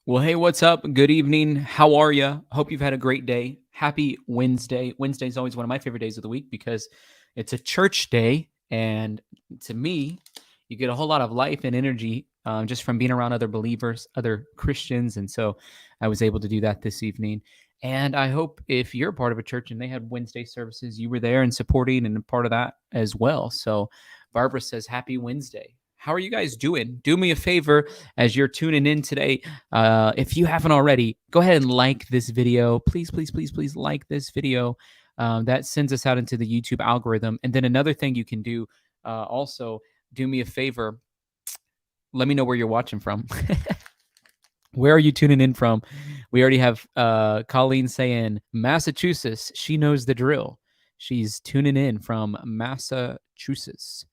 Well, hey, what's up? Good evening. How are you? Hope you've had a great day. Happy Wednesday. Wednesday is always one of my favorite days of the week because it's a church day. And to me, you get a whole lot of life and energy just from being around other believers, other Christians. And so I was able to do that this evening. And I hope if you're a part of a church and they had Wednesday services, you were there and supporting and a part of that as well. So Barbara says, Happy Wednesday. How are you guys doing? Do me a favor as you're tuning in today. If you haven't already, go ahead and like this video. Please, please, please, please like this video. That sends us out into the YouTube algorithm. And then another thing you can do, also do me a favor. Let me know where you're watching from. Where are you tuning in from? We already have Colleen saying Massachusetts. She knows the drill. She's tuning in from Massachusetts.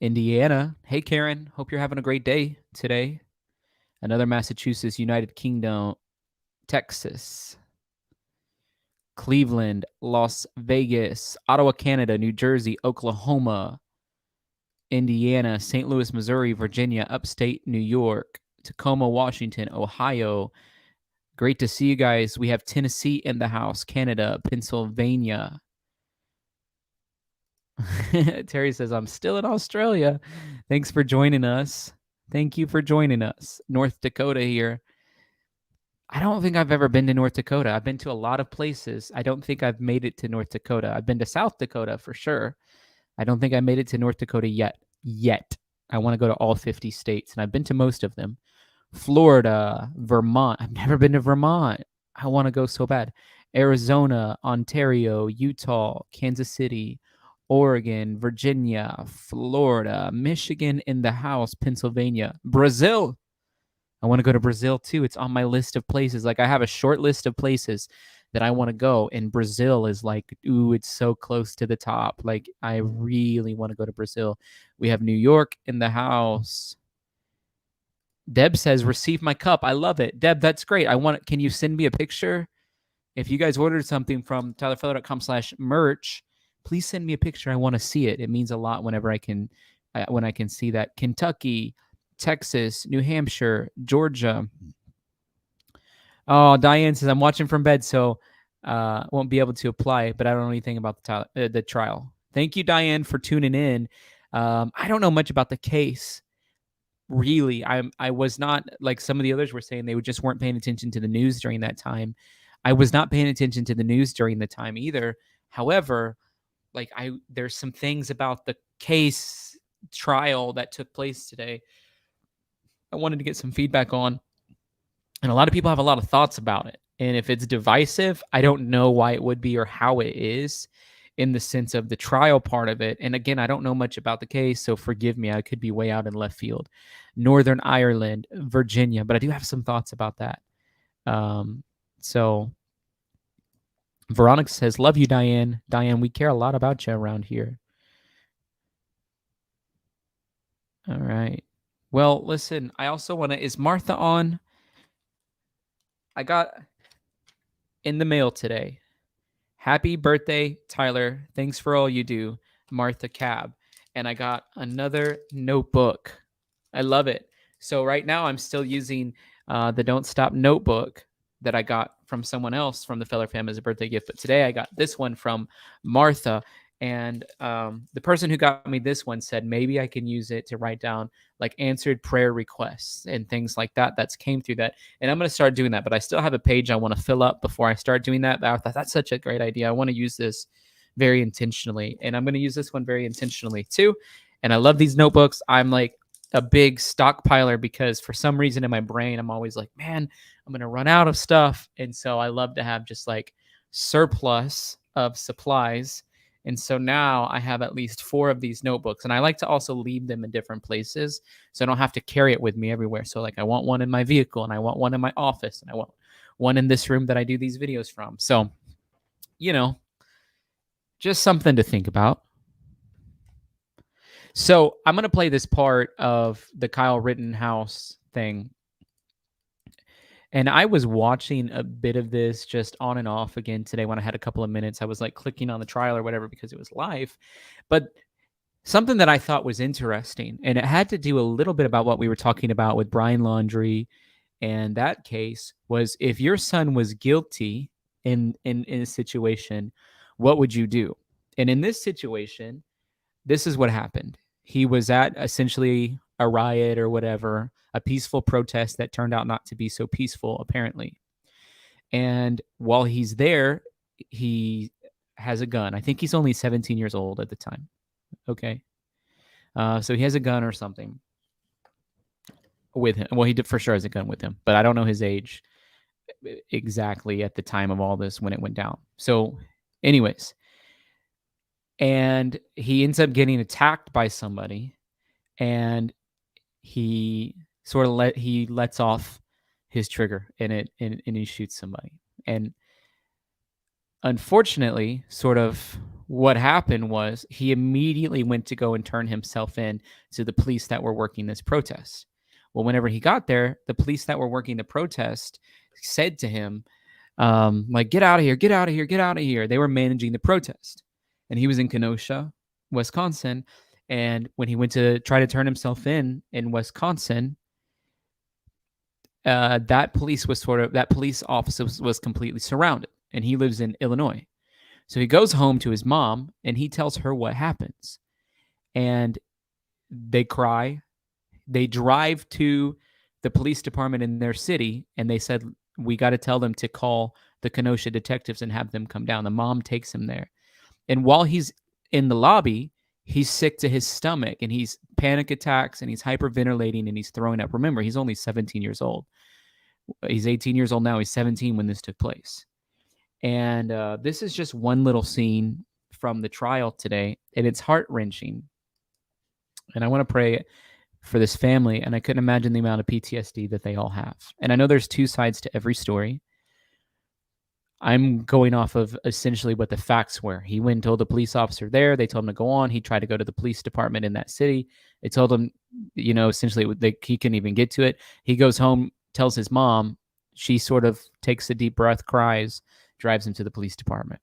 Indiana. Hey, Karen. Hope you're having a great day today. Another Massachusetts, United Kingdom, Texas, Cleveland, Las Vegas, Ottawa, Canada, New Jersey, Oklahoma, Indiana, St. Louis, Missouri, Virginia, upstate New York, Tacoma, Washington, Ohio. Great to see you guys. We have Tennessee in the house, Canada, Pennsylvania. Terry says, I'm still in Australia. Thanks for joining us. Thank you for joining us. North Dakota here. I don't think I've ever been to North Dakota. I've been to a lot of places. I don't think I've made it to North Dakota. I've been to South Dakota for sure. I don't think I made it to North Dakota yet. I want to go to all 50 states, and I've been to most of them. Florida, Vermont. I've never been to Vermont. I want to go so bad. Arizona, Ontario, Utah, Kansas City, Oregon, Virginia, Florida, Michigan in the house, Pennsylvania, Brazil. I want to go to Brazil too. It's on my list of places. Like I have a short list of places that I want to go, and Brazil is like, ooh, it's so close to the top. Like I really want to go to Brazil. We have New York in the house. Deb says, receive my cup. I love it. Deb, that's great. Can you send me a picture? If you guys ordered something from tylerfellow.com/merch, please send me a picture. I want to see it. It means a lot whenever when I can see that. Kentucky, Texas, New Hampshire, Georgia. Oh, Diane says, I'm watching from bed, so won't be able to apply, but I don't know anything about the trial. Thank you, Diane, for tuning in. I don't know much about the case. Really, I was not, like some of the others were saying, they just weren't paying attention to the news during that time. I was not paying attention to the news during the time either. However, there's some things about the case trial that took place today I wanted to get some feedback on. And a lot of people have a lot of thoughts about it. And if it's divisive, I don't know why it would be or how it is in the sense of the trial part of it. And again, I don't know much about the case, so forgive me. I could be way out in left field. Northern Ireland, Virginia, but I do have some thoughts about that. So Veronica says, love you, Diane. Diane, we care a lot about you around here. All right. Well, listen, I also want to, is Martha on? I got in the mail today. Happy birthday, Tyler. Thanks for all you do, Martha Cab. And I got another notebook. I love it. So right now I'm still using the Don't Stop notebook that I got from someone else from the Feller family as a birthday gift. But today I got this one from Martha. And the person who got me this one said maybe I can use it to write down like answered prayer requests and things like that that's came through that. And I'm going to start doing that. But I still have a page I want to fill up before I start doing that. But I thought that's such a great idea. I want to use this very intentionally. And I'm going to use this one very intentionally too. And I love these notebooks. I'm like a big stockpiler because for some reason in my brain, I'm always like, man, I'm going to run out of stuff. And so I love to have just like surplus of supplies. And so now I have at least 4 of these notebooks, and I like to also leave them in different places so I don't have to carry it with me everywhere. So like I want one in my vehicle, and I want one in my office, and I want one in this room that I do these videos from. So, just something to think about. So I'm going to play this part of the Kyle Rittenhouse thing. And I was watching a bit of this just on and off again today when I had a couple of minutes. I was like clicking on the trial or whatever because it was live. But something that I thought was interesting, and it had to do a little bit about what we were talking about with Brian Laundrie and that case, was if your son was guilty in a situation, what would you do? And in this situation, this is what happened. He was at essentially a riot or whatever, a peaceful protest that turned out not to be so peaceful, apparently. And while he's there, he has a gun. I think he's only 17 years old at the time. Okay. So he has a gun or something with him. Well, he for sure has a gun with him, but I don't know his age exactly at the time of all this when it went down. So, anyways, and he ends up getting attacked by somebody, and he sort of lets off his trigger and he shoots somebody. And unfortunately, sort of what happened was he immediately went to go and turn himself in to the police that were working this protest. Well, whenever he got there, the police that were working the protest said to him, like, get out of here, get out of here, get out of here. They were managing the protest. And he was in Kenosha, Wisconsin. And when he went to try to turn himself in Wisconsin, that police officer was completely surrounded, and he lives in Illinois. So he goes home to his mom, and he tells her what happens. And they cry. They drive to the police department in their city, and they said, we got to tell them to call the Kenosha detectives and have them come down. The mom takes him there. And while he's in the lobby, he's sick to his stomach, and he's panic attacks, and he's hyperventilating, and he's throwing up. Remember, he's only 17 years old. He's 18 years old now. He's 17 when this took place. And this is just one little scene from the trial today, and it's heart-wrenching. And I want to pray for this family, and I couldn't imagine the amount of PTSD that they all have. And I know there's two sides to every story. I'm going off of essentially what the facts were. He went and told the police officer there. They told him to go on. He tried to go to the police department in that city. They told him, essentially he couldn't even get to it. He goes home, tells his mom. She sort of takes a deep breath, cries, drives him to the police department.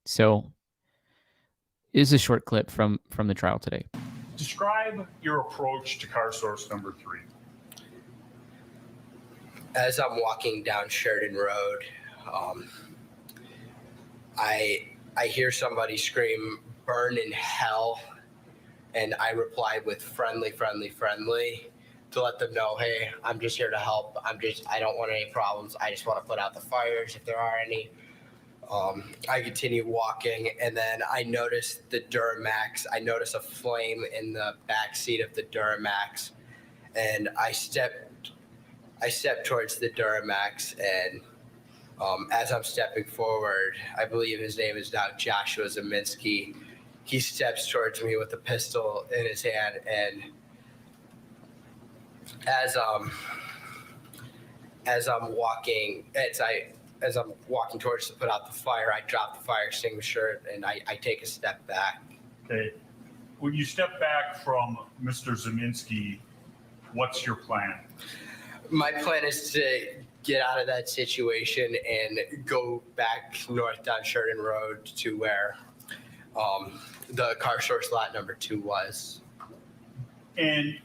So, is a short clip from the trial today. Describe your approach to car source number 3. As I'm walking down Sheridan Road, I hear somebody scream, "Burn in hell," and I replied with friendly, to let them know, hey, I'm just here to help. I don't want any problems. I just want to put out the fires if there are any. I continue walking, and then I notice the Duramax. I notice a flame in the back seat of the Duramax, and I step towards the Duramax, and as I'm stepping forward, I believe his name is now Joshua Zeminski. He steps towards me with a pistol in his hand, and as I'm walking towards to put out the fire, I drop the fire extinguisher and I take a step back. Okay. When you step back from Mr. Zeminski, what's your plan? My plan is to get out of that situation and go back north down Sheridan Road to where the car source lot number 2 was. And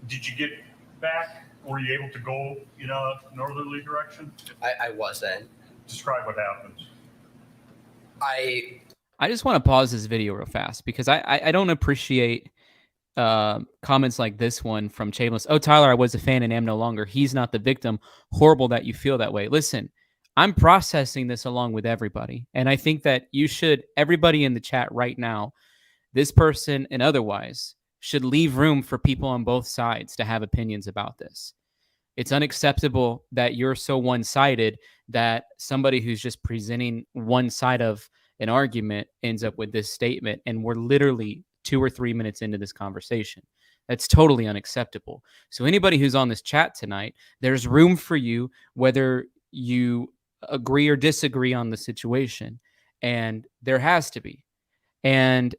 did you get back? Were you able to go in a northerly direction? I wasn't. Describe what happened. I just want to pause this video real fast because I don't appreciate comments like this one from Chameless. Oh, Tyler, I was a fan and am no longer. He's not the victim. Horrible that you feel that way. Listen, I'm processing this along with everybody. And I think that everybody in the chat right now, this person and otherwise, should leave room for people on both sides to have opinions about this. It's unacceptable that you're so one-sided that somebody who's just presenting one side of an argument ends up with this statement, and we're literally 2 or 3 minutes into this conversation. That's totally unacceptable. So anybody who's on this chat tonight, there's room for you, whether you agree or disagree on the situation, and there has to be. And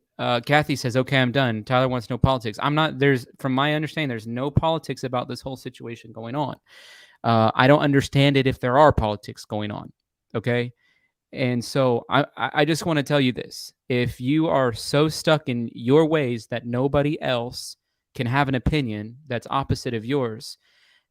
Kathy says, okay, I'm done. Tyler wants no politics. From my understanding, there's no politics about this whole situation going on. I don't understand it if there are politics going on. Okay. And so I just want to tell you this. If you are so stuck in your ways that nobody else can have an opinion that's opposite of yours,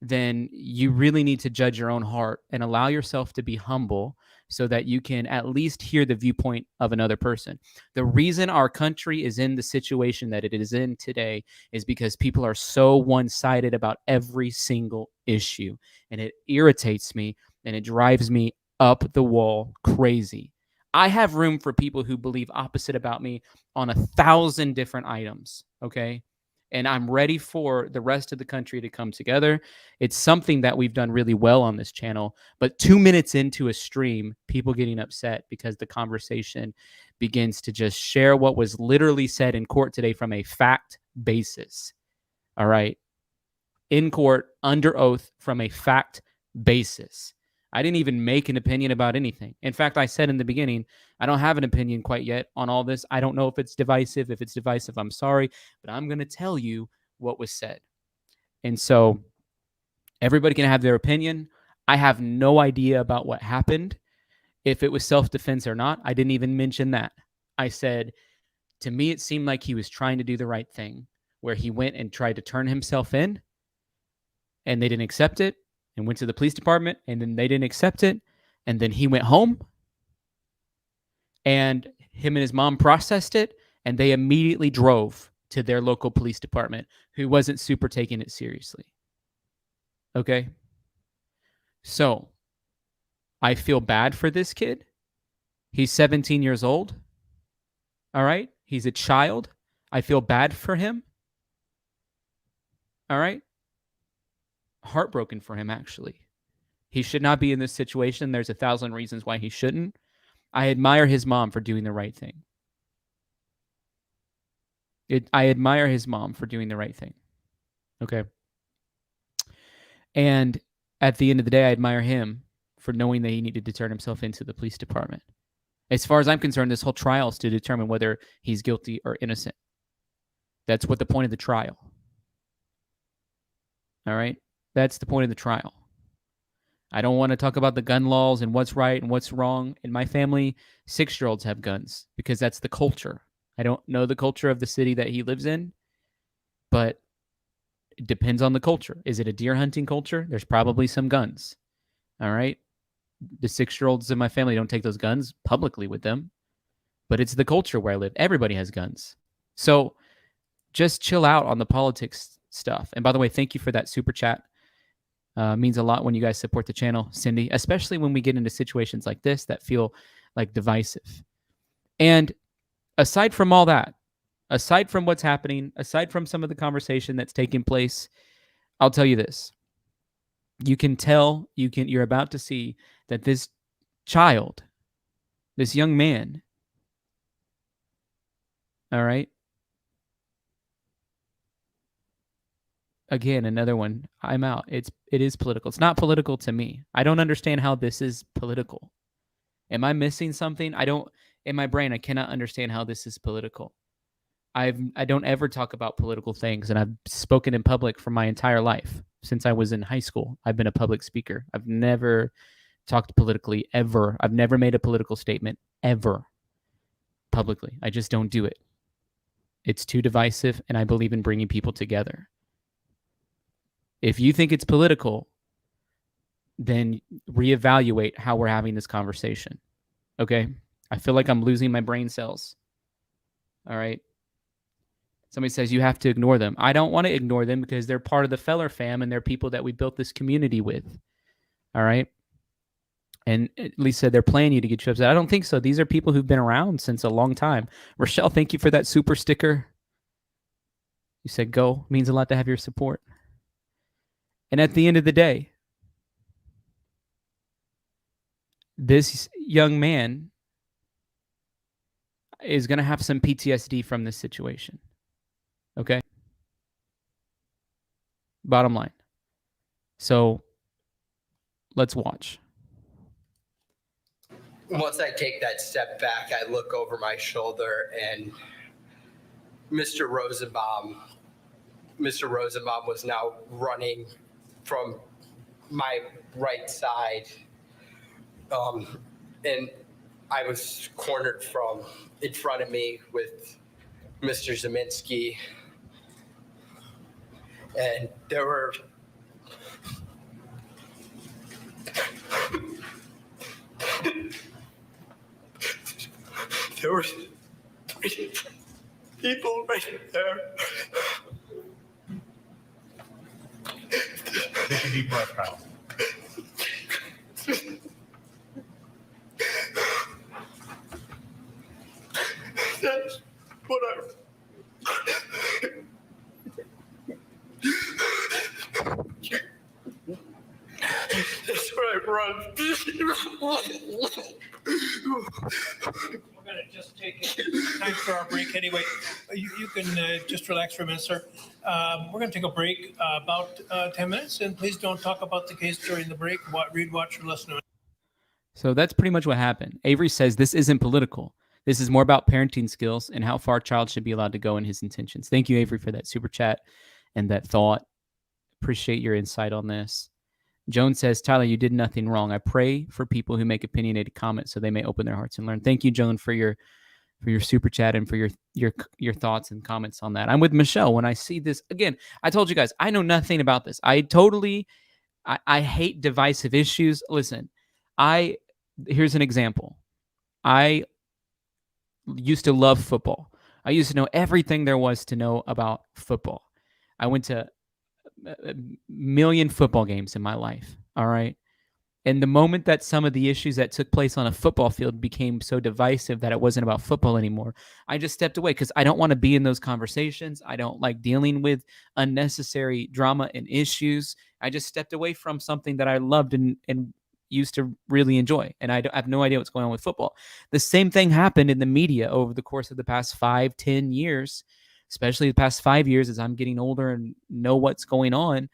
then you really need to judge your own heart and allow yourself to be humble so that you can at least hear the viewpoint of another person. The reason our country is in the situation that it is in today is because people are so one-sided about every single issue, and it irritates me and it drives me up the wall crazy. I have room for people who believe opposite about me on 1,000 different items, okay? And I'm ready for the rest of the country to come together. It's something that we've done really well on this channel, but 2 minutes into a stream, people getting upset because the conversation begins to just share what was literally said in court today from a fact basis. All right. In court, under oath, from a fact basis. I didn't even make an opinion about anything. In fact, I said in the beginning, I don't have an opinion quite yet on all this. I don't know if it's divisive. If it's divisive, I'm sorry, but I'm going to tell you what was said. And so everybody can have their opinion. I have no idea about what happened, if it was self-defense or not. I didn't even mention that. I said, to me, it seemed like he was trying to do the right thing, where he went and tried to turn himself in, and they didn't accept it, and went to the police department, and then they didn't accept it, and then he went home, and him and his mom processed it, and they immediately drove to their local police department, who wasn't super taking it seriously. Okay? So, I feel bad for this kid. He's 17 years old. All right? He's a child. I feel bad for him. All right? Heartbroken for him, actually. He should not be in this situation. There's 1,000 reasons why he shouldn't. I admire his mom for doing the right thing. I admire his mom for doing the right thing. Okay? And at the end of the day, I admire him for knowing that he needed to turn himself into the police department. As far as I'm concerned, this whole trial is to determine whether he's guilty or innocent. That's what the point of the trial. All right? That's the point of the trial. I don't want to talk about the gun laws and what's right and what's wrong. In my family, 6-year-olds have guns because that's the culture. I don't know the culture of the city that he lives in, but it depends on the culture. Is it a deer hunting culture? There's probably some guns. All right? The 6-year-olds in my family don't take those guns publicly with them, but it's the culture where I live. Everybody has guns. So just chill out on the politics stuff. And by the way, thank you for that super chat. Means a lot when you guys support the channel, Cindy, especially when we get into situations like this that feel like divisive. And aside from all that, aside from what's happening, aside from some of the conversation that's taking place, I'll tell you this. You can tell, you're about to see that this child, this young man, all right? Again, another one. I'm out. It is political. It's not political to me. I don't understand how this is political. Am I missing something? In my brain, I cannot understand how this is political. I don't ever talk about political things, and I've spoken in public for my entire life. Since I was in high school, I've been a public speaker. I've never talked politically ever. I've never made a political statement ever publicly. I just don't do it. It's too divisive, and I believe in bringing people together. If you think it's political, then reevaluate how we're having this conversation. Okay? I feel like I'm losing my brain cells. All right? Somebody says you have to ignore them. I don't want to ignore them because they're part of the Feller fam and they're people that we built this community with. All right? And Lisa, they're playing you to get you upset. I don't think so. These are people who've been around since a long time. Rochelle, thank you for that super sticker. You said go. It means a lot to have your support. And at the end of the day, this young man is going to have some PTSD from this situation. Okay? Bottom line. So let's watch. Once I take that step back, I look over my shoulder and Mr. Rosenbaum was now running from my right side. And I was cornered from in front of me with Mr. Zeminski, and there were three people right there. Take a deep breath, Kyle. That's what that's what I run. We're going to just take time for our break anyway. You can just relax for a minute, sir. We're going to take a break about 10 minutes, and please don't talk about the case during the break. Read, watch, or listen to it. So that's pretty much what happened. Avery says this isn't political. This is more about parenting skills and how far a child should be allowed to go in his intentions. Thank you, Avery, for that super chat and that thought. Appreciate your insight on this. Joan says, Tyler, you did nothing wrong. I pray for people who make opinionated comments so they may open their hearts and learn. Thank you, Joan, for your super chat and for your thoughts and comments on that. I'm with Michelle when I see this. Again, I told you guys, I know nothing about this. I hate divisive issues. Listen, here's an example. I used to love football. I used to know everything there was to know about football. I went to a million football games in my life. All right. And the moment that some of the issues that took place on a football field became so divisive that it wasn't about football anymore, I just stepped away because I don't want to be in those conversations. I don't like dealing with unnecessary drama and issues. I just stepped away from something that I loved and used to really enjoy. And I have no idea what's going on with football. The same thing happened in the media over the course of the past 5-10 years, especially the past 5 years as I'm getting older and know what's going on.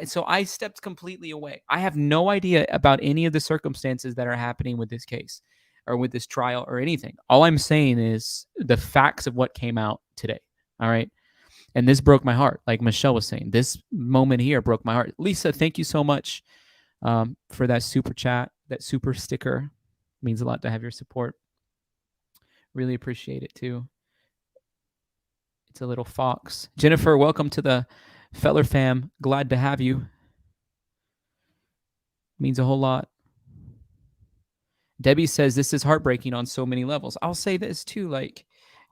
So I stepped completely away. I have no idea about any of the circumstances that are happening with this case or with this trial or anything. All I'm saying is the facts of what came out today. All right. And this broke my heart. Like Michelle was saying, this moment here broke my heart. Lisa, thank you so much for that super chat, that super sticker. It means a lot to have your support. Really appreciate it too. It's a little fox. Jennifer, welcome to the Feller fam. Glad to have you. Means a whole lot. Debbie says this is heartbreaking on so many levels. I'll say this too, like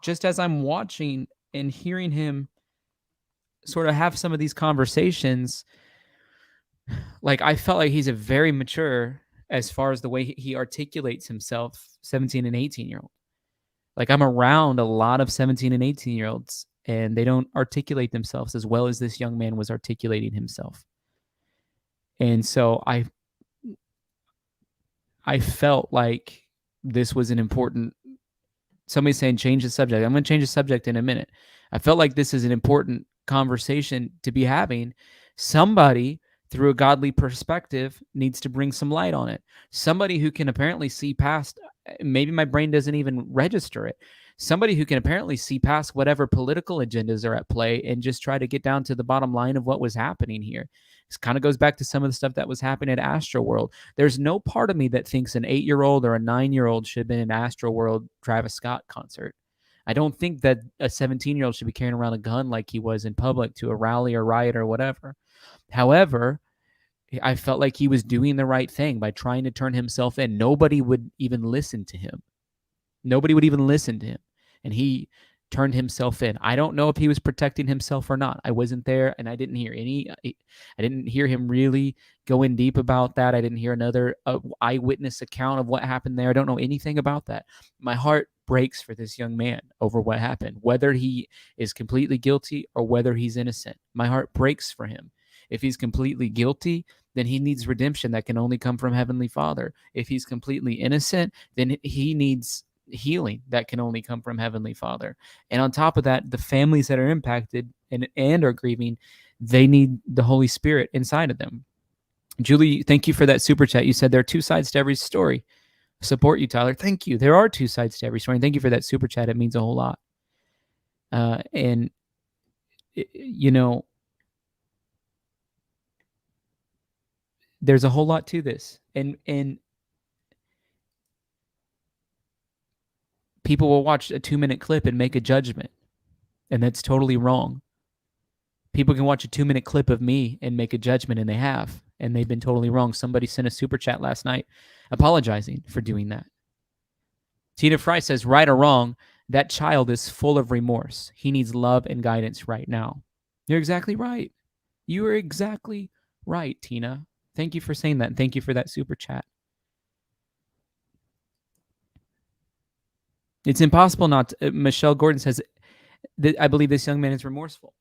just as I'm watching and hearing him sort of have some of these conversations, like I felt like he's a very mature as far as the way he articulates himself, 17 and 18-year-old. Like I'm around a lot of 17 and 18-year-olds and they don't articulate themselves as well as this young man was articulating himself. And so I felt like this was an important, somebody's saying change the subject. I'm going to change the subject in a minute. I felt like this is an important conversation to be having. Somebody through a godly perspective needs to bring some light on it. Somebody who can apparently see past, maybe my brain doesn't even register it. Somebody who can apparently see past whatever political agendas are at play and just try to get down to the bottom line of what was happening here. This kind of goes back to some of the stuff that was happening at Astroworld. There's no part of me that thinks an 8-year-old or a 9-year-old should have been in an Astroworld Travis Scott concert. I don't think that a 17-year-old should be carrying around a gun like he was in public to a rally or riot or whatever. However, I felt like he was doing the right thing by trying to turn himself in. Nobody would even listen to him. Nobody would even listen to him. And he turned himself in. I don't know if he was protecting himself or not. I wasn't there and I didn't hear him really go in deep about that. I didn't hear another eyewitness account of what happened there. I don't know anything about that. My heart breaks for this young man over what happened, whether he is completely guilty or whether he's innocent. My heart breaks for him. If he's completely guilty, then he needs redemption that can only come from Heavenly Father. If he's completely innocent, then he needs healing that can only come from Heavenly Father. And on top of that, the families that are impacted and are grieving, they need the Holy Spirit inside of them. Julie, thank you for that super chat. You said there are two sides to every story. Support you, Tyler. Thank you. There are two sides to every story. And thank you for that super chat. It means a whole lot. There's a whole lot to this. And People will watch a 2-minute clip and make a judgment, and that's totally wrong. People can watch a 2-minute clip of me and make a judgment, and they have, and they've been totally wrong. Somebody sent a super chat last night apologizing for doing that. Tina Fry says, right or wrong, that child is full of remorse. He needs love and guidance right now. You're exactly right. You are exactly right, Tina. Thank you for saying that, and thank you for that super chat. It's impossible not to, Michelle Gordon says, that I believe this young man is remorseful.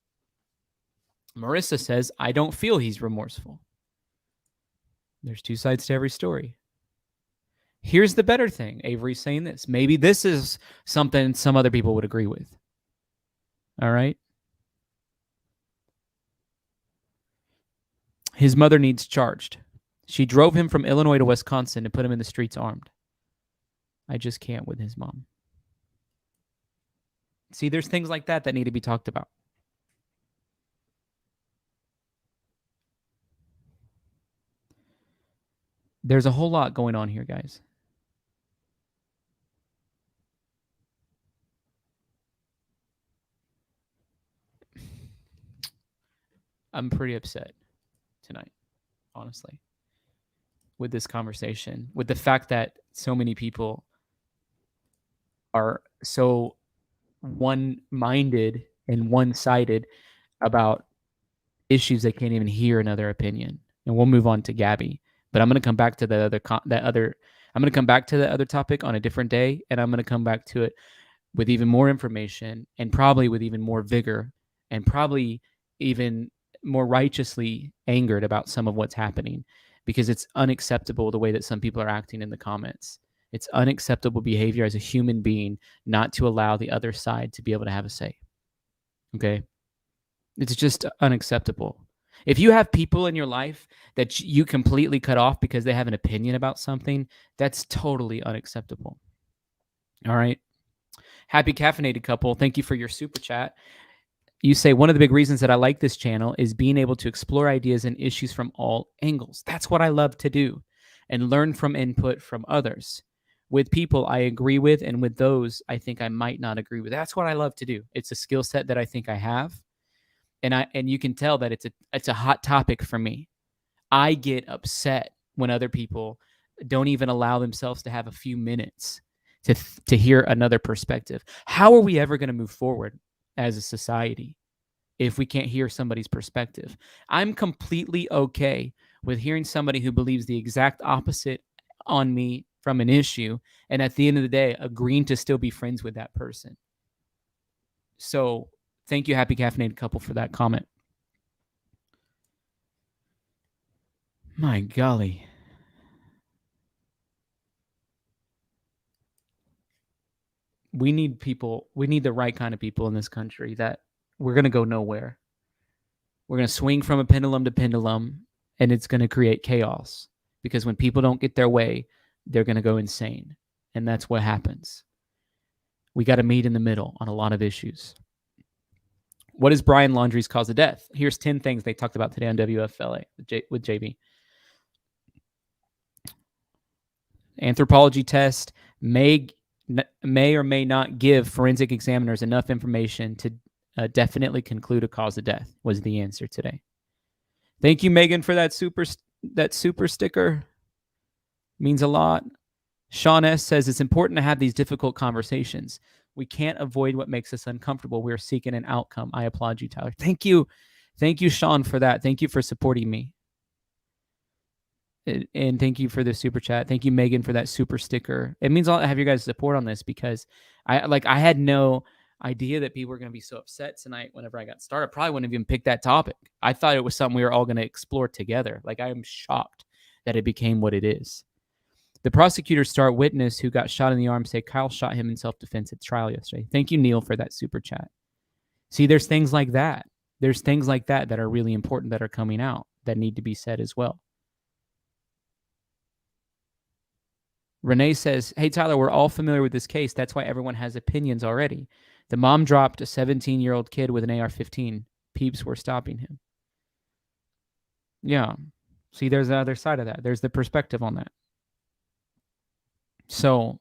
Marissa says, I don't feel he's remorseful. There's two sides to every story. Here's the better thing. Avery's saying this. Maybe this is something some other people would agree with. All right? His mother needs charged. She drove him from Illinois to Wisconsin and put him in the streets armed. I just can't with his mom. See, there's things like that that need to be talked about. There's a whole lot going on here, guys. I'm pretty upset tonight, honestly, with this conversation, with the fact that so many people are so one-minded and one-sided about issues they can't even hear another opinion. And we'll move on to Gabby, but I'm going to come back to I'm going to come back to the other topic on a different day, and I'm going to come back to it with even more information and probably with even more vigor and probably even more righteously angered about some of what's happening, because it's unacceptable the way that some people are acting in the comments. It's unacceptable behavior as a human being not to allow the other side to be able to have a say. Okay? It's just unacceptable. If you have people in your life that you completely cut off because they have an opinion about something, that's totally unacceptable. All right? Happy Caffeinated Couple, thank you for your super chat. You say, one of the big reasons that I like this channel is being able to explore ideas and issues from all angles. That's what I love to do, and learn from input from others. With people I agree with, and with those I think I might not agree with. That's what I love to do. It's a skill set that I think I have. And you can tell that it's a hot topic for me. I get upset when other people don't even allow themselves to have a few minutes to hear another perspective. How are we ever going to move forward as a society if we can't hear somebody's perspective? I'm completely okay with hearing somebody who believes the exact opposite on me from an issue, and at the end of the day, agreeing to still be friends with that person. So thank you, Happy Caffeinated Couple, for that comment. My golly. We need the right kind of people in this country. That we're going to go nowhere. We're going to swing from a pendulum to pendulum, and it's going to create chaos, because when people don't get their way, they're going to go insane. And that's what happens. We got to meet in the middle on a lot of issues. What is Brian Laundrie's cause of death? Here's 10 things they talked about today on WFLA with JB. Anthropology test may or may not give forensic examiners enough information to definitely conclude a cause of death, was the answer today. Thank you, Megan, for that super sticker. Means a lot. Sean S. says it's important to have these difficult conversations. We can't avoid what makes us uncomfortable. We're seeking an outcome. I applaud you, Tyler. Thank you. Thank you, Sean, for that. Thank you for supporting me. And thank you for the super chat. Thank you, Megan, for that super sticker. It means a lot to have your guys' support on this, because I had no idea that people were going to be so upset tonight whenever I got started. Probably wouldn't have even picked that topic. I thought it was something we were all going to explore together. Like, I am shocked that it became what it is. The prosecutor's star witness who got shot in the arm said Kyle shot him in self-defense at trial yesterday. Thank you, Neil, for that super chat. See, there's things like that. There's things like that that are really important that are coming out that need to be said as well. Renee says, hey, Tyler, we're all familiar with this case. That's why everyone has opinions already. The mom dropped a 17-year-old kid with an AR-15. Peeps were stopping him. Yeah. See, there's the other side of that. There's the perspective on that. So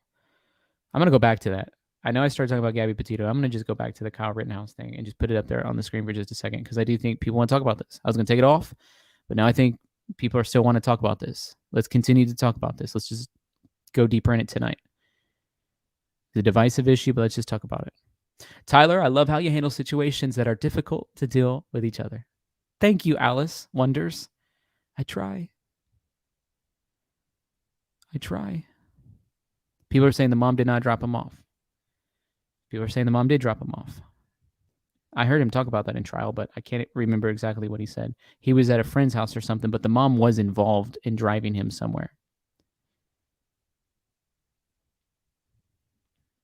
I'm going to go back to that. I know I started talking about Gabby Petito. I'm going to just go back to the Kyle Rittenhouse thing and just put it up there on the screen for just a second because I do think people want to talk about this. I was going to take it off, but now I think people are still want to talk about this. Let's continue to talk about this. Let's just go deeper in it tonight. It's a divisive issue, but let's just talk about it. Tyler, I love how you handle situations that are difficult to deal with each other. Thank you, Alice Wonders. I try. People are saying the mom did not drop him off. People are saying the mom did drop him off. I heard him talk about that in trial, but I can't remember exactly what he said. He was at a friend's house or something, but the mom was involved in driving him somewhere.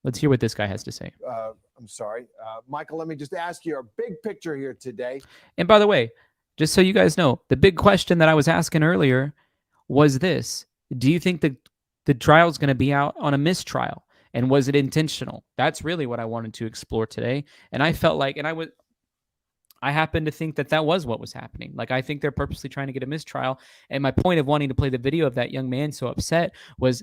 Let's hear what this guy has to say. I'm sorry. Michael, let me just ask you a big picture here today. And by the way, just so you guys know, the big question that I was asking earlier was this. Do you think the trial is going to be out on a mistrial? And was it intentional? That's really what I wanted to explore today. And I felt like, I happen to think that was what was happening. Like, I think they're purposely trying to get a mistrial. And my point of wanting to play the video of that young man so upset was,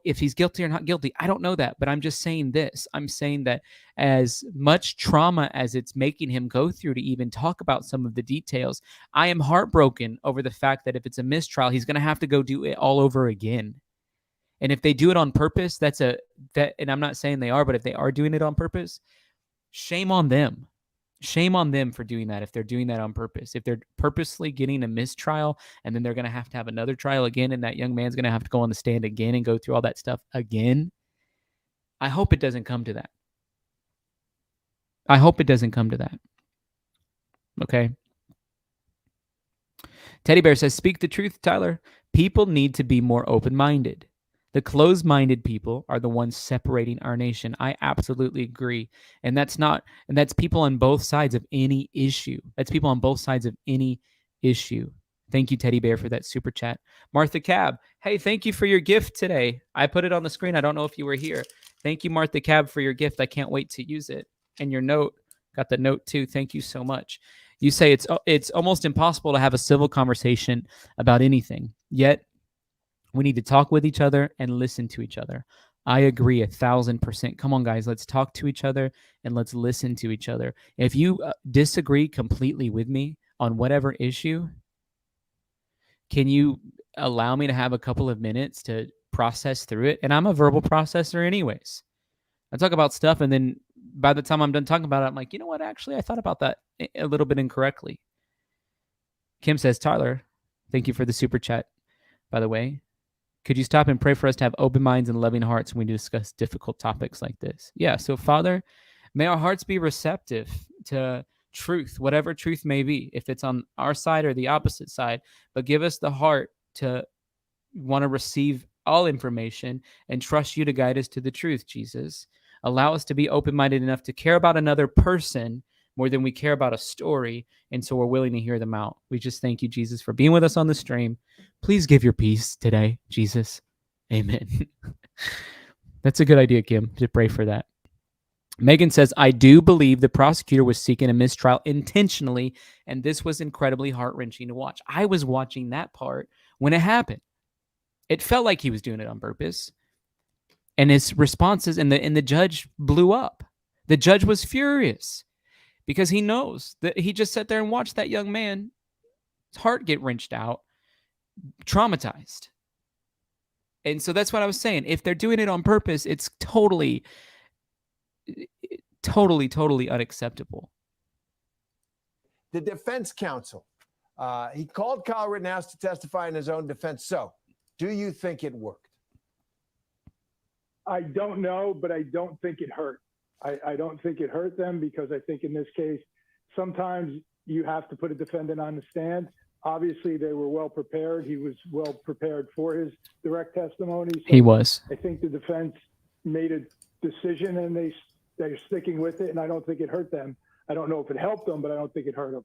if he's guilty or not guilty, I don't know that. But I'm just saying this. I'm saying that as much trauma as it's making him go through to even talk about some of the details, I am heartbroken over the fact that if it's a mistrial, he's going to have to go do it all over again. And if they do it on purpose, and I'm not saying they are, but if they are doing it on purpose, shame on them. Shame on them for doing that if they're doing that on purpose. If they're purposely getting a mistrial and then they're going to have another trial again and that young man's going to have to go on the stand again and go through all that stuff again, I hope it doesn't come to that. Okay? Teddy Bear says, speak the truth, Tyler. People need to be more open-minded. The closed-minded people are the ones separating our nation. I absolutely agree. And that's people on both sides of any issue. Thank you, Teddy Bear, for that super chat. Martha Cab, hey, thank you for your gift today. I put it on the screen. I don't know if you were here. Thank you, Martha Cab, for your gift. I can't wait to use it. And your note, got the note too. Thank you so much. You say it's almost impossible to have a civil conversation about anything. Yet, we need to talk with each other and listen to each other. I agree 1,000%. Come on, guys. Let's talk to each other and let's listen to each other. If you disagree completely with me on whatever issue, can you allow me to have a couple of minutes to process through it? And I'm a verbal processor anyways. I talk about stuff, and then by the time I'm done talking about it, I'm like, you know what? Actually, I thought about that a little bit incorrectly. Kim says, Tyler, thank you for the super chat, by the way. Could you stop and pray for us to have open minds and loving hearts when we discuss difficult topics like this? Yeah, so Father, may our hearts be receptive to truth, whatever truth may be, if it's on our side or the opposite side, but give us the heart to want to receive all information and trust you to guide us to the truth, Jesus. Allow us to be open-minded enough to care about another person more than we care about a story, and so we're willing to hear them out. We just thank you, Jesus, for being with us on the stream. Please give your peace today, Jesus. Amen. That's a good idea, Kim, to pray for that. Megan says, I do believe the prosecutor was seeking a mistrial intentionally, and this was incredibly heart-wrenching to watch. I was watching that part when it happened. It felt like he was doing it on purpose. And his responses, and the judge blew up. The judge was furious because he knows that he just sat there and watched that young man's heart get wrenched out, traumatized. And so that's what I was saying. If they're doing it on purpose, it's totally unacceptable. The defense counsel, he called Kyle Rittenhouse to testify in his own defense. So, do you think it worked? I don't know, but I don't think it hurt. I don't think it hurt them because I think in this case, sometimes you have to put a defendant on the stand. Obviously, they were well prepared. He was well prepared for his direct testimony. So He was. I think the defense made a decision and they're sticking with it, and I don't think it hurt them. I don't know if it helped them, but I don't think it hurt them.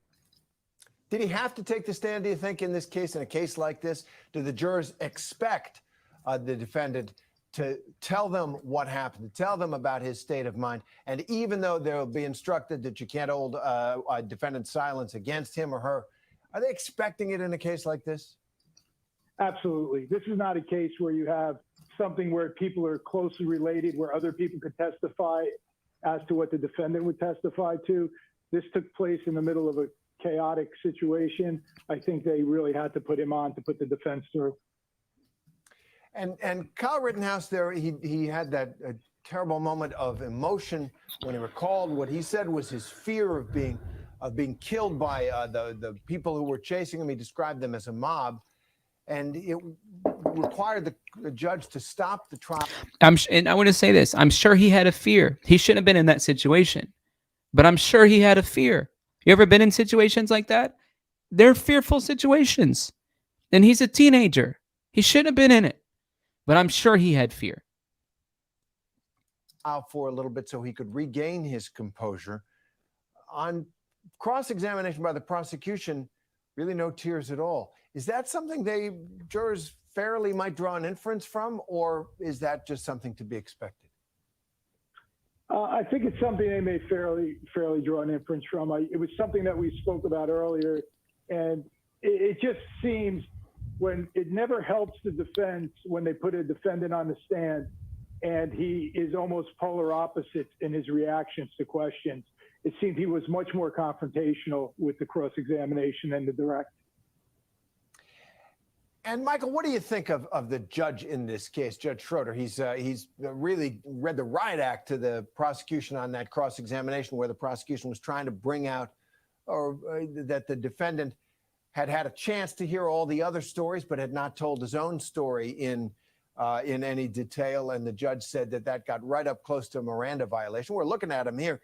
Did he have to take the stand, do you think, in this case, in a case like this? Do the jurors expect the defendant to tell them what happened, to tell them about his state of mind? And even though they'll be instructed that you can't hold a defendant's silence against him or her, are they expecting it in a case like this? Absolutely. This is not a case where you have something where people are closely related, where other people could testify as to what the defendant would testify to. This took place in the middle of a chaotic situation. I think they really had to put him on to put the defense through. And Kyle Rittenhouse there, he had that terrible moment of emotion when he recalled what he said was his fear of being killed by the people who were chasing him. He described them as a mob, and it required the judge to stop the trial. And I want to say this. I'm sure he had a fear. He shouldn't have been in that situation, but I'm sure he had a fear. You ever been in situations like that? They're fearful situations, and he's a teenager. He shouldn't have been in it, but I'm sure he had fear. Out for a little bit so he could regain his composure. On cross-examination by the prosecution, really no tears at all. Is that something jurors fairly might draw an inference from, or is that just something to be expected? I think it's something they may fairly draw an inference from. It was something that we spoke about earlier, and it just seems when it never helps the defense when they put a defendant on the stand and he is almost polar opposites in his reactions to questions. It seemed he was much more confrontational with the cross-examination than the direct. And Michael, what do you think of the judge in this case, Judge Schroeder? He's really read the riot act to the prosecution on that cross-examination where the prosecution was trying to bring out that the defendant had a chance to hear all the other stories, but had not told his own story in any detail. And the judge said that got right up close to a Miranda violation. We're looking at him here.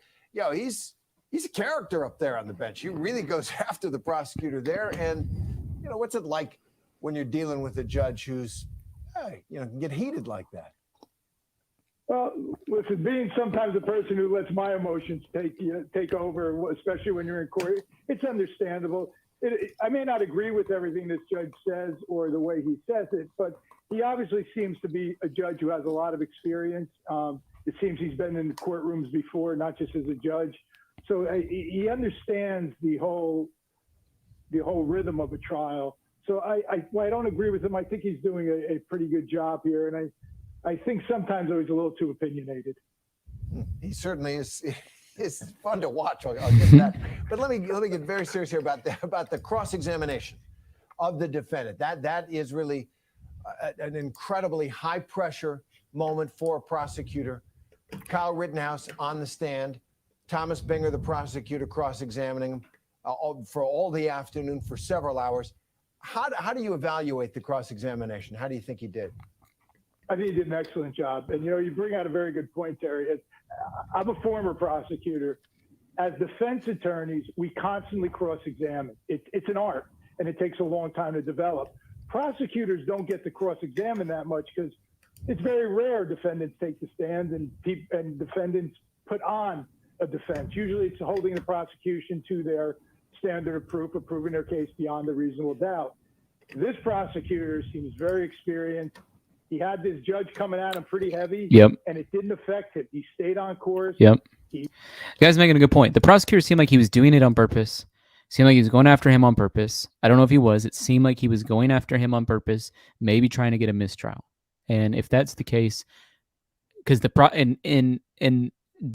He's a character up there on the bench. He really goes after the prosecutor there. And, what's it like when you're dealing with a judge who's, can get heated like that? Well, listen, being sometimes a person who lets my emotions take over, especially when you're in court, it's understandable. I may not agree with everything this judge says or the way he says it, but he obviously seems to be a judge who has a lot of experience. It seems he's been in the courtrooms before, not just as a judge. So he understands the whole rhythm of a trial. So I don't agree with him. I think he's doing a pretty good job here. And I think sometimes he's a little too opinionated. He certainly is. It's fun to watch. I'll get that. But let me get very serious here about the cross-examination of the defendant. That is really an incredibly high-pressure moment for a prosecutor. Kyle Rittenhouse on the stand, Thomas Binger, the prosecutor, cross-examining him for all the afternoon for several hours. How do you evaluate the cross-examination? How do you think he did? I think he did an excellent job. And, you bring out a very good point, Terry. I'm a former prosecutor. As defense attorneys, we constantly cross-examine. It's an art, and it takes a long time to develop. Prosecutors don't get to cross-examine that much because it's very rare defendants take the stand and defendants put on a defense. Usually it's holding the prosecution to their standard of proof or proving their case beyond a reasonable doubt. This prosecutor seems very experienced. He had this judge coming at him pretty heavy, and it didn't affect him. He stayed on course. You guys making a good point. The prosecutor seemed like he was doing it on purpose. Seemed like he was going after him on purpose. I don't know if he was. It seemed like he was going after him on purpose, maybe trying to get a mistrial. And if that's the case, because the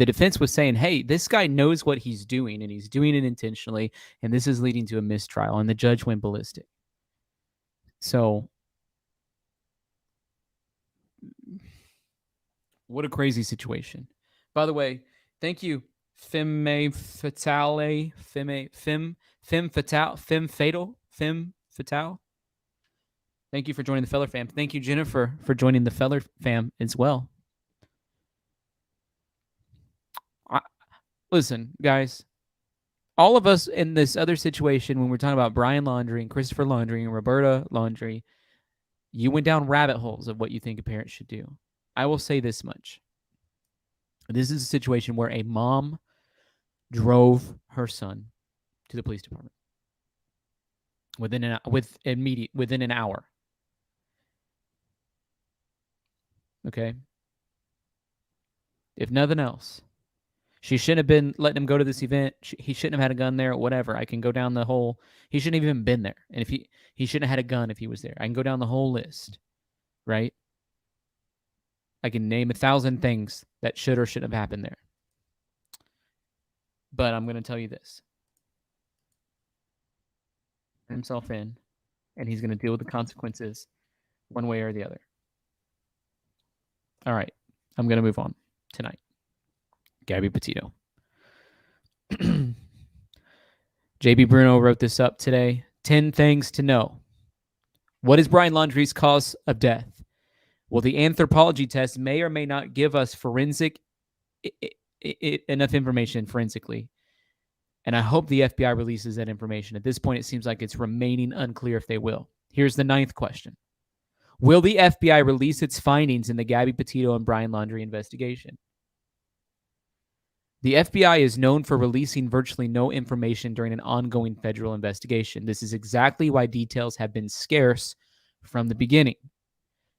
defense was saying, hey, this guy knows what he's doing, and he's doing it intentionally, and this is leading to a mistrial, and the judge went ballistic. So, what a crazy situation. By the way, thank you, Femme Fatale. Thank you for joining the Feller fam. Thank you, Jennifer, for joining the Feller fam as well. Listen, guys, all of us in this other situation, when we're talking about Brian Laundrie and Christopher Laundrie and Roberta Laundrie, you went down rabbit holes of what you think a parent should do. I will say this much. This is a situation where a mom drove her son to the police department within an hour. Okay? If nothing else, she shouldn't have been letting him go to this event. He shouldn't have had a gun there or whatever. I can go down the whole... He shouldn't have even been there. And if he shouldn't have had a gun if he was there. I can go down the whole list. Right? I can name 1,000 things that should or shouldn't have happened there. But I'm going to tell you this. Himself in, and he's going to deal with the consequences one way or the other. All right. I'm going to move on tonight. Gabby Petito. JB Bruno wrote this up today. 10 things to know. What is Brian Laundrie's cause of death? Well, the anthropology test may or may not give us enough information forensically. And I hope the FBI releases that information. At this point, it seems like it's remaining unclear if they will. Here's the 9th question. Will the FBI release its findings in the Gabby Petito and Brian Laundrie investigation? The FBI is known for releasing virtually no information during an ongoing federal investigation. This is exactly why details have been scarce from the beginning.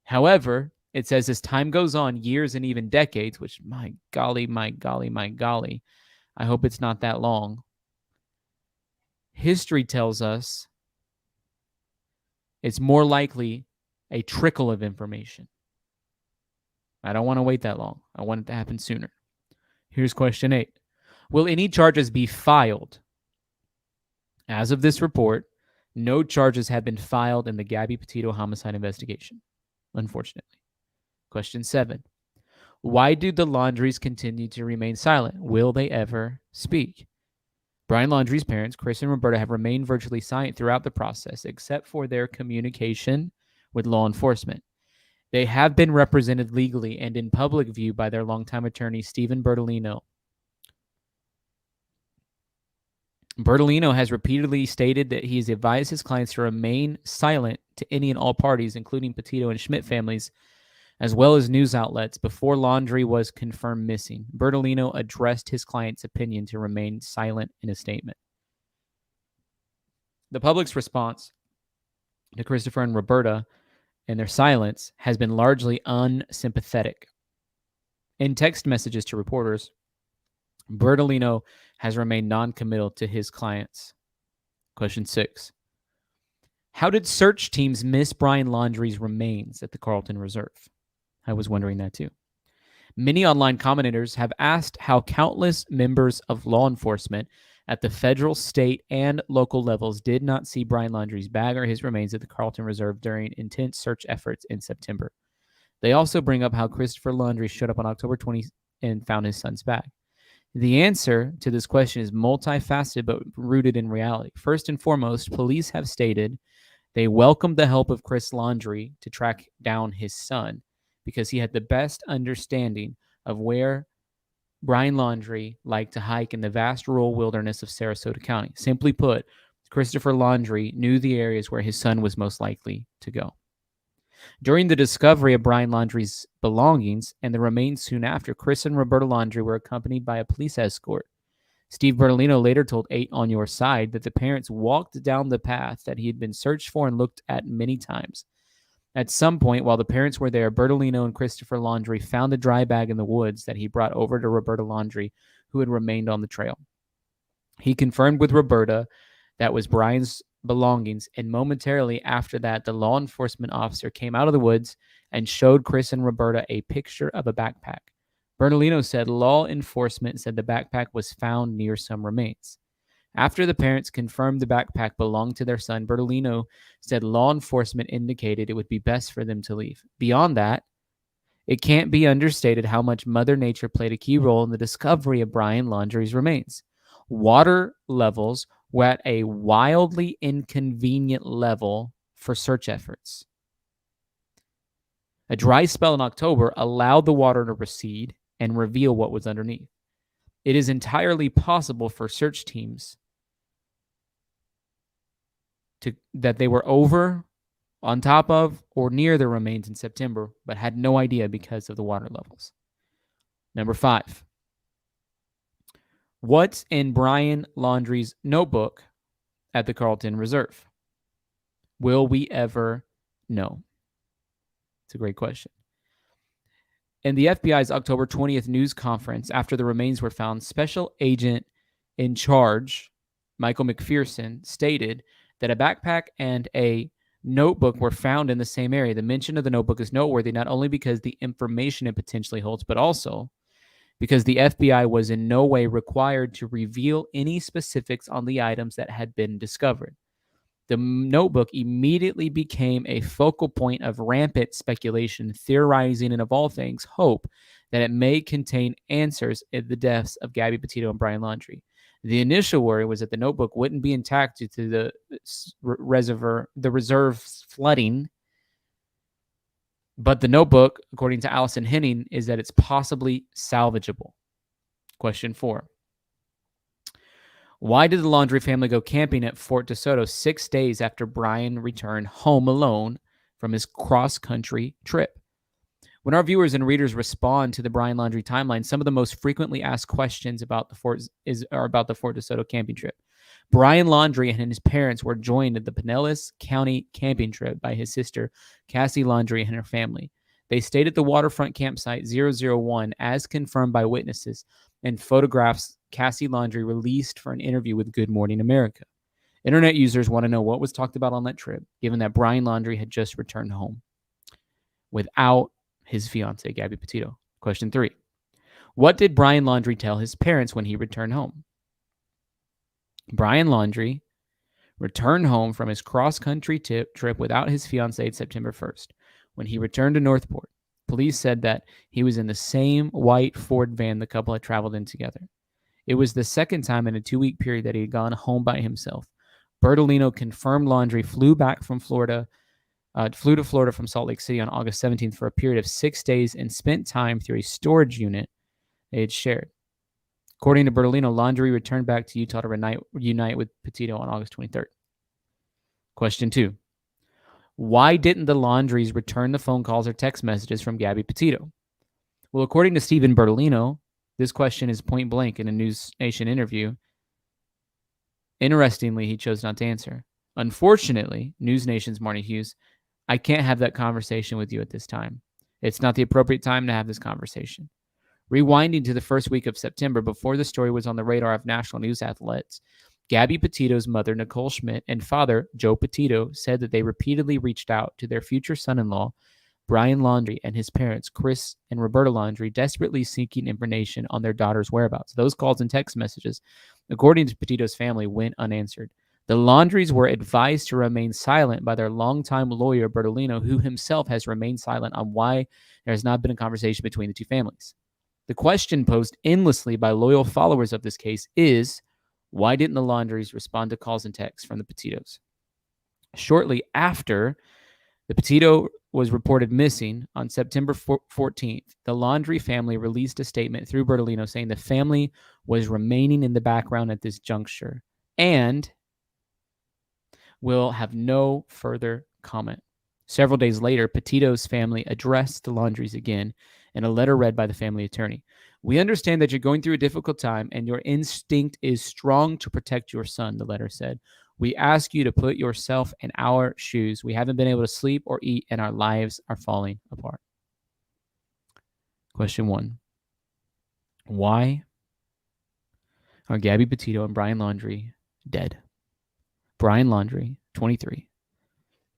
However, it says as time goes on, years and even decades, which my golly, I hope it's not that long. History tells us it's more likely a trickle of information. I don't want to wait that long. I want it to happen sooner. Here's question 8. Will any charges be filed? As of this report, no charges have been filed in the Gabby Petito homicide investigation, unfortunately. Question 7. Why do the Laundries continue to remain silent? Will they ever speak? Brian Laundrie's parents, Chris and Roberta, have remained virtually silent throughout the process, except for their communication with law enforcement. They have been represented legally and in public view by their longtime attorney, Stephen Bertolino. Bertolino has repeatedly stated that he has advised his clients to remain silent to any and all parties, including Petito and Schmidt families, as well as news outlets, before Laundrie was confirmed missing. Bertolino addressed his client's opinion to remain silent in a statement. The public's response to Christopher and Roberta and their silence has been largely unsympathetic. In text messages to reporters, Bertolino has remained non-committal to his clients. Question 6. How did search teams miss Brian Laundrie's remains at the Carlton Reserve? I was wondering that too. Many online commentators have asked how countless members of law enforcement at the federal, state, and local levels did not see Brian Laundrie's bag or his remains at the Carlton Reserve during intense search efforts in September. They also bring up how Christopher Laundrie showed up on October 20 and found his son's bag. The answer to this question is multifaceted but rooted in reality. First and foremost, police have stated they welcomed the help of Chris Laundrie to track down his son because he had the best understanding of where Brian Laundrie liked to hike in the vast rural wilderness of Sarasota County. Simply put, Christopher Laundrie knew the areas where his son was most likely to go. During the discovery of Brian Laundrie's belongings and the remains soon after, Chris and Roberta Laundrie were accompanied by a police escort. Steve Bertolino later told 8 on Your Side that the parents walked down the path that he had been searched for and looked at many times. At some point, while the parents were there, Bertolino and Christopher Laundrie found a dry bag in the woods that he brought over to Roberta Laundrie, who had remained on the trail. He confirmed with Roberta that was Brian's belongings, and momentarily after that, the law enforcement officer came out of the woods and showed Chris and Roberta a picture of a backpack. Bertolino said law enforcement said the backpack was found near some remains. After the parents confirmed the backpack belonged to their son, Bertolino said law enforcement indicated it would be best for them to leave. Beyond that, it can't be understated how much Mother Nature played a key role in the discovery of Brian Laundrie's remains. Water levels were at a wildly inconvenient level for search efforts. A dry spell in October allowed the water to recede and reveal what was underneath. It is entirely possible for search teams that they were over, on top of, or near the remains in September, but had no idea because of the water levels. Number 5. What's in Brian Laundrie's notebook at the Carlton Reserve? Will we ever know? It's a great question. In the FBI's October 20th news conference, after the remains were found, Special Agent in Charge, Michael McPherson, stated that a backpack and a notebook were found in the same area. The mention of the notebook is noteworthy not only because the information it potentially holds, but also because the FBI was in no way required to reveal any specifics on the items that had been discovered. The notebook immediately became a focal point of rampant speculation, theorizing, and of all things, hope that it may contain answers in the deaths of Gabby Petito and Brian Laundrie. The initial worry was that the notebook wouldn't be intact due to the reserve's flooding. But the notebook, according to Allison Henning, is that it's possibly salvageable. Question 4. Why did the Laundrie family go camping at Fort DeSoto 6 days after Brian returned home alone from his cross-country trip? When our viewers and readers respond to the Brian Laundrie timeline, some of the most frequently asked questions about the Fort DeSoto camping trip. Brian Laundrie and his parents were joined at the Pinellas County camping trip by his sister, Cassie Laundrie, and her family. They stayed at the waterfront campsite 001 as confirmed by witnesses and photographs Cassie Laundrie released for an interview with Good Morning America. Internet users want to know what was talked about on that trip, given that Brian Laundrie had just returned home without his fiancée, Gabby Petito. Question 3. What did Brian Laundrie tell his parents when he returned home? Brian Laundrie returned home from his cross-country trip without his fiancée September 1st. When he returned to Northport, police said that he was in the same white Ford van the couple had traveled in together. It was the second time in a 2-week period that he had gone home by himself. Bertolino confirmed Laundrie flew to Florida from Salt Lake City on August 17th for a period of 6 days and spent time through a storage unit they had shared. According to Bertolino, Laundrie returned back to Utah to reunite with Petito on August 23rd. Question 2. Why didn't the Laundries return the phone calls or text messages from Gabby Petito? Well, according to Stephen Bertolino, this question is point blank in a News Nation interview. Interestingly, he chose not to answer. Unfortunately, News Nation's Marty Hughes, I can't have that conversation with you at this time. It's not the appropriate time to have this conversation. Rewinding to the first week of September, before the story was on the radar of national news outlets, Gabby Petito's mother, Nicole Schmidt, and father, Joe Petito, said that they repeatedly reached out to their future son-in-law, Brian Laundrie, and his parents, Chris and Roberta Laundrie, desperately seeking information on their daughter's whereabouts. Those calls and text messages, according to Petito's family, went unanswered. The Laundries were advised to remain silent by their longtime lawyer, Bertolino, who himself has remained silent on why there has not been a conversation between the two families. The question posed endlessly by loyal followers of this case is, why didn't the Laundries respond to calls and texts from the Petitos? Shortly after the Petito was reported missing on September 14th, the Laundrie family released a statement through Bertolino saying the family was remaining in the background at this juncture and will have no further comment. Several days later, Petito's family addressed the Laundries again in a letter read by the family attorney. We understand that you're going through a difficult time and your instinct is strong to protect your son, the letter said. We ask you to put yourself in our shoes. We haven't been able to sleep or eat and our lives are falling apart. Question 1. Why are Gabby Petito and Brian Laundrie dead? Brian Laundrie, 23,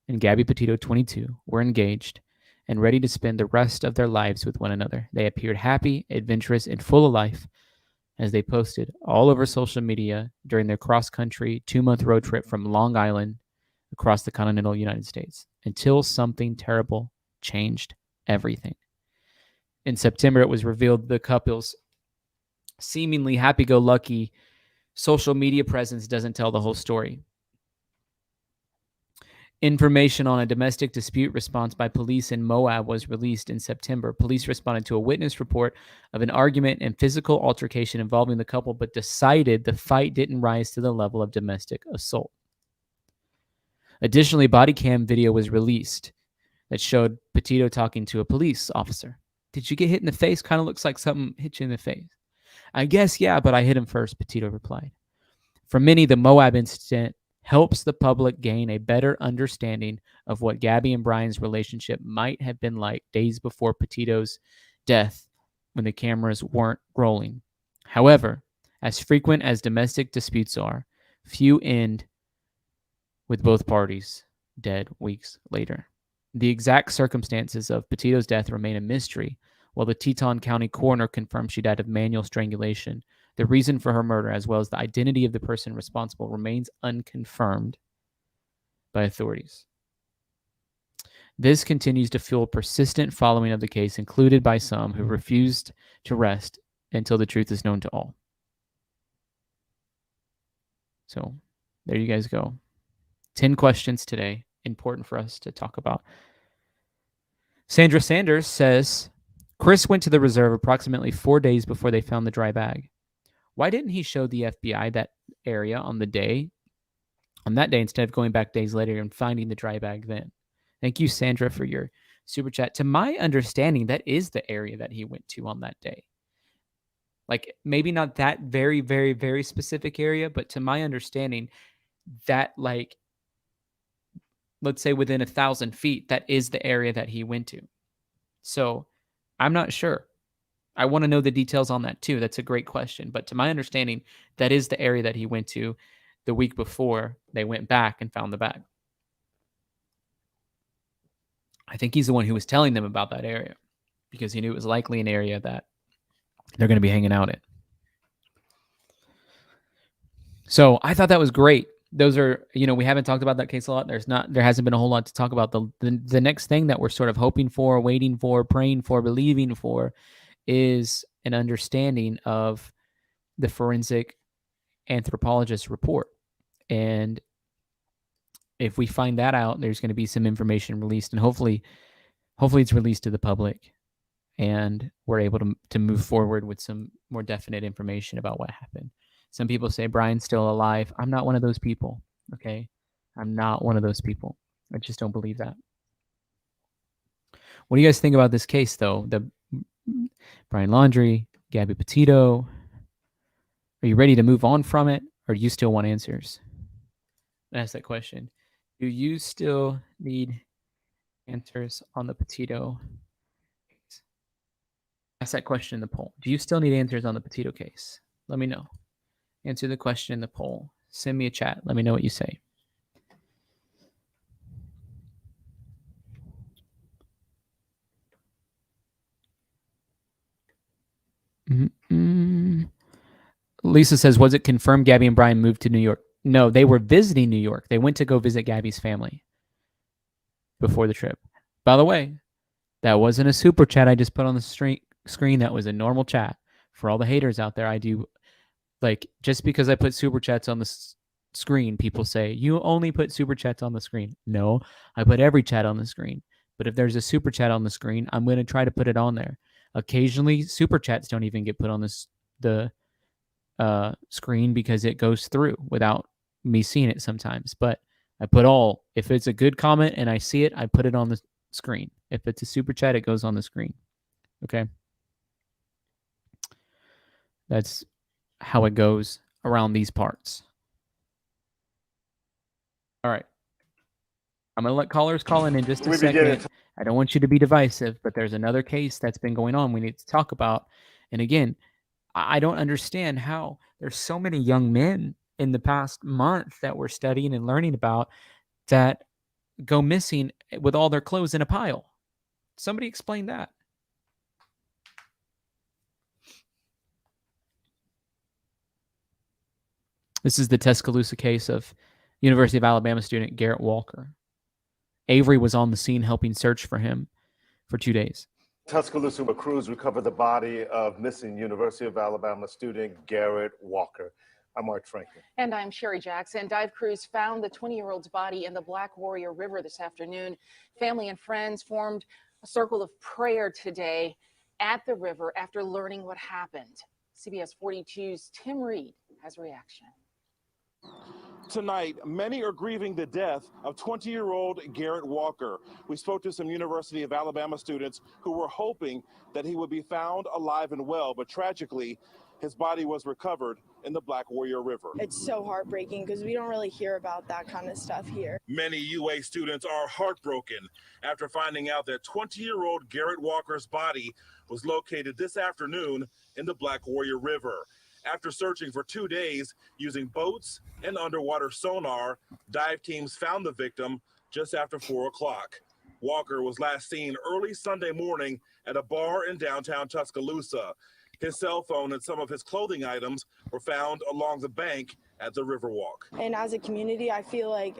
and Gabby Petito, 22, were engaged and ready to spend the rest of their lives with one another. They appeared happy, adventurous, and full of life as they posted all over social media during their cross-country 2-month road trip from Long Island across the continental United States until something terrible changed everything. In September, it was revealed the couple's seemingly happy-go-lucky social media presence doesn't tell the whole story. Information on a domestic dispute response by police in Moab was released in September. Police responded to a witness report of an argument and physical altercation involving the couple, but decided the fight didn't rise to the level of domestic assault. Additionally, body cam video was released that showed Petito talking to a police officer. Did you get hit in the face? Kind of looks like something hit you in the face. I guess, yeah, but I hit him first, Petito replied. For many, the Moab incident helps the public gain a better understanding of what Gabby and Brian's relationship might have been like days before Petito's death when the cameras weren't rolling. However, as frequent as domestic disputes are, few end with both parties dead weeks later. The exact circumstances of Petito's death remain a mystery, while the Teton County coroner confirmed she died of manual strangulation. The reason for her murder, as well as the identity of the person responsible, remains unconfirmed by authorities. This continues to fuel persistent following of the case, included by some who refused to rest until the truth is known to all. So there you guys go. 10 questions today, important for us to talk about. Sandra Sanders says, Chris went to the reserve approximately 4 days before they found the dry bag. Why didn't he show the FBI that area on that day, instead of going back days later and finding the dry bag then? Thank you, Sandra, for your super chat. To my understanding, that is the area that he went to on that day. Like, maybe not that very, very, very specific area, but to my understanding, that, like, let's say within 1,000 feet, that is the area that he went to. So I'm not sure. I want to know the details on that too. That's a great question. But to my understanding, that is the area that he went to the week before they went back and found the bag. I think he's the one who was telling them about that area because he knew it was likely an area that they're going to be hanging out in. So I thought that was great. Those are, we haven't talked about that case a lot. There hasn't been a whole lot to talk about. The next thing that we're sort of hoping for, waiting for, praying for, believing for is an understanding of the forensic anthropologist report. And if we find that out, there's going to be some information released, and hopefully it's released to the public, and we're able to move forward with some more definite information about what happened. Some people say Brian's still alive. I'm not one of those people, okay? I'm not one of those people. I just don't believe that. What do you guys think about this case, though? The Brian Laundrie, Gabby Petito. Are you ready to move on from it, or do you still want answers? Ask that question. Do you still need answers on the Petito case? Ask that question in the poll. Do you still need answers on the Petito case? Let me know. Answer the question in the poll. Send me a chat. Let me know what you say. Lisa says, was it confirmed Gabby and Brian moved to New York? No, they were visiting New York. They went to go visit Gabby's family before the trip. By the way, that wasn't a super chat I just put on the screen. That was a normal chat. For all the haters out there, I do, just because I put super chats on the screen, people say, you only put super chats on the screen. No, I put every chat on the screen. But if there's a super chat on the screen, I'm going to try to put it on there. Occasionally, super chats don't even get put on the screen because it goes through without me seeing it sometimes. But I put all. If it's a good comment and I see it, I put it on the screen. If it's a super chat, it goes on the screen. Okay? That's how it goes around these parts. All right. I'm going to let callers call in just a second. I don't want you to be divisive, but there's another case that's been going on we need to talk about. And again, I don't understand how there's so many young men in the past month that we're studying and learning about that go missing with all their clothes in a pile. Somebody explain that. This is the Tuscaloosa case of University of Alabama student Garrett Walker. Avery was on the scene helping search for him for 2 days. Tuscaloosa crews recovered the body of missing University of Alabama student Garrett Walker. I'm Mark Franklin. And I'm Sherry Jackson. Dive crews found the 20-year-old's body in the Black Warrior River this afternoon. Family and friends formed a circle of prayer today at the river after learning what happened. CBS 42's Tim Reed has a reaction. Tonight, many are grieving the death of 20-year-old Garrett Walker. We spoke to some University of Alabama students who were hoping that he would be found alive and well, but tragically, his body was recovered in the Black Warrior River. It's so heartbreaking because we don't really hear about that kind of stuff here. Many UA students are heartbroken after finding out that 20-year-old Garrett Walker's body was located this afternoon in the Black Warrior River. After searching for 2 days using boats and underwater sonar, dive teams found the victim just after 4 o'clock. Walker was last seen early Sunday morning at a bar in downtown Tuscaloosa. His cell phone and some of his clothing items were found along the bank at the Riverwalk. And as a community, I feel like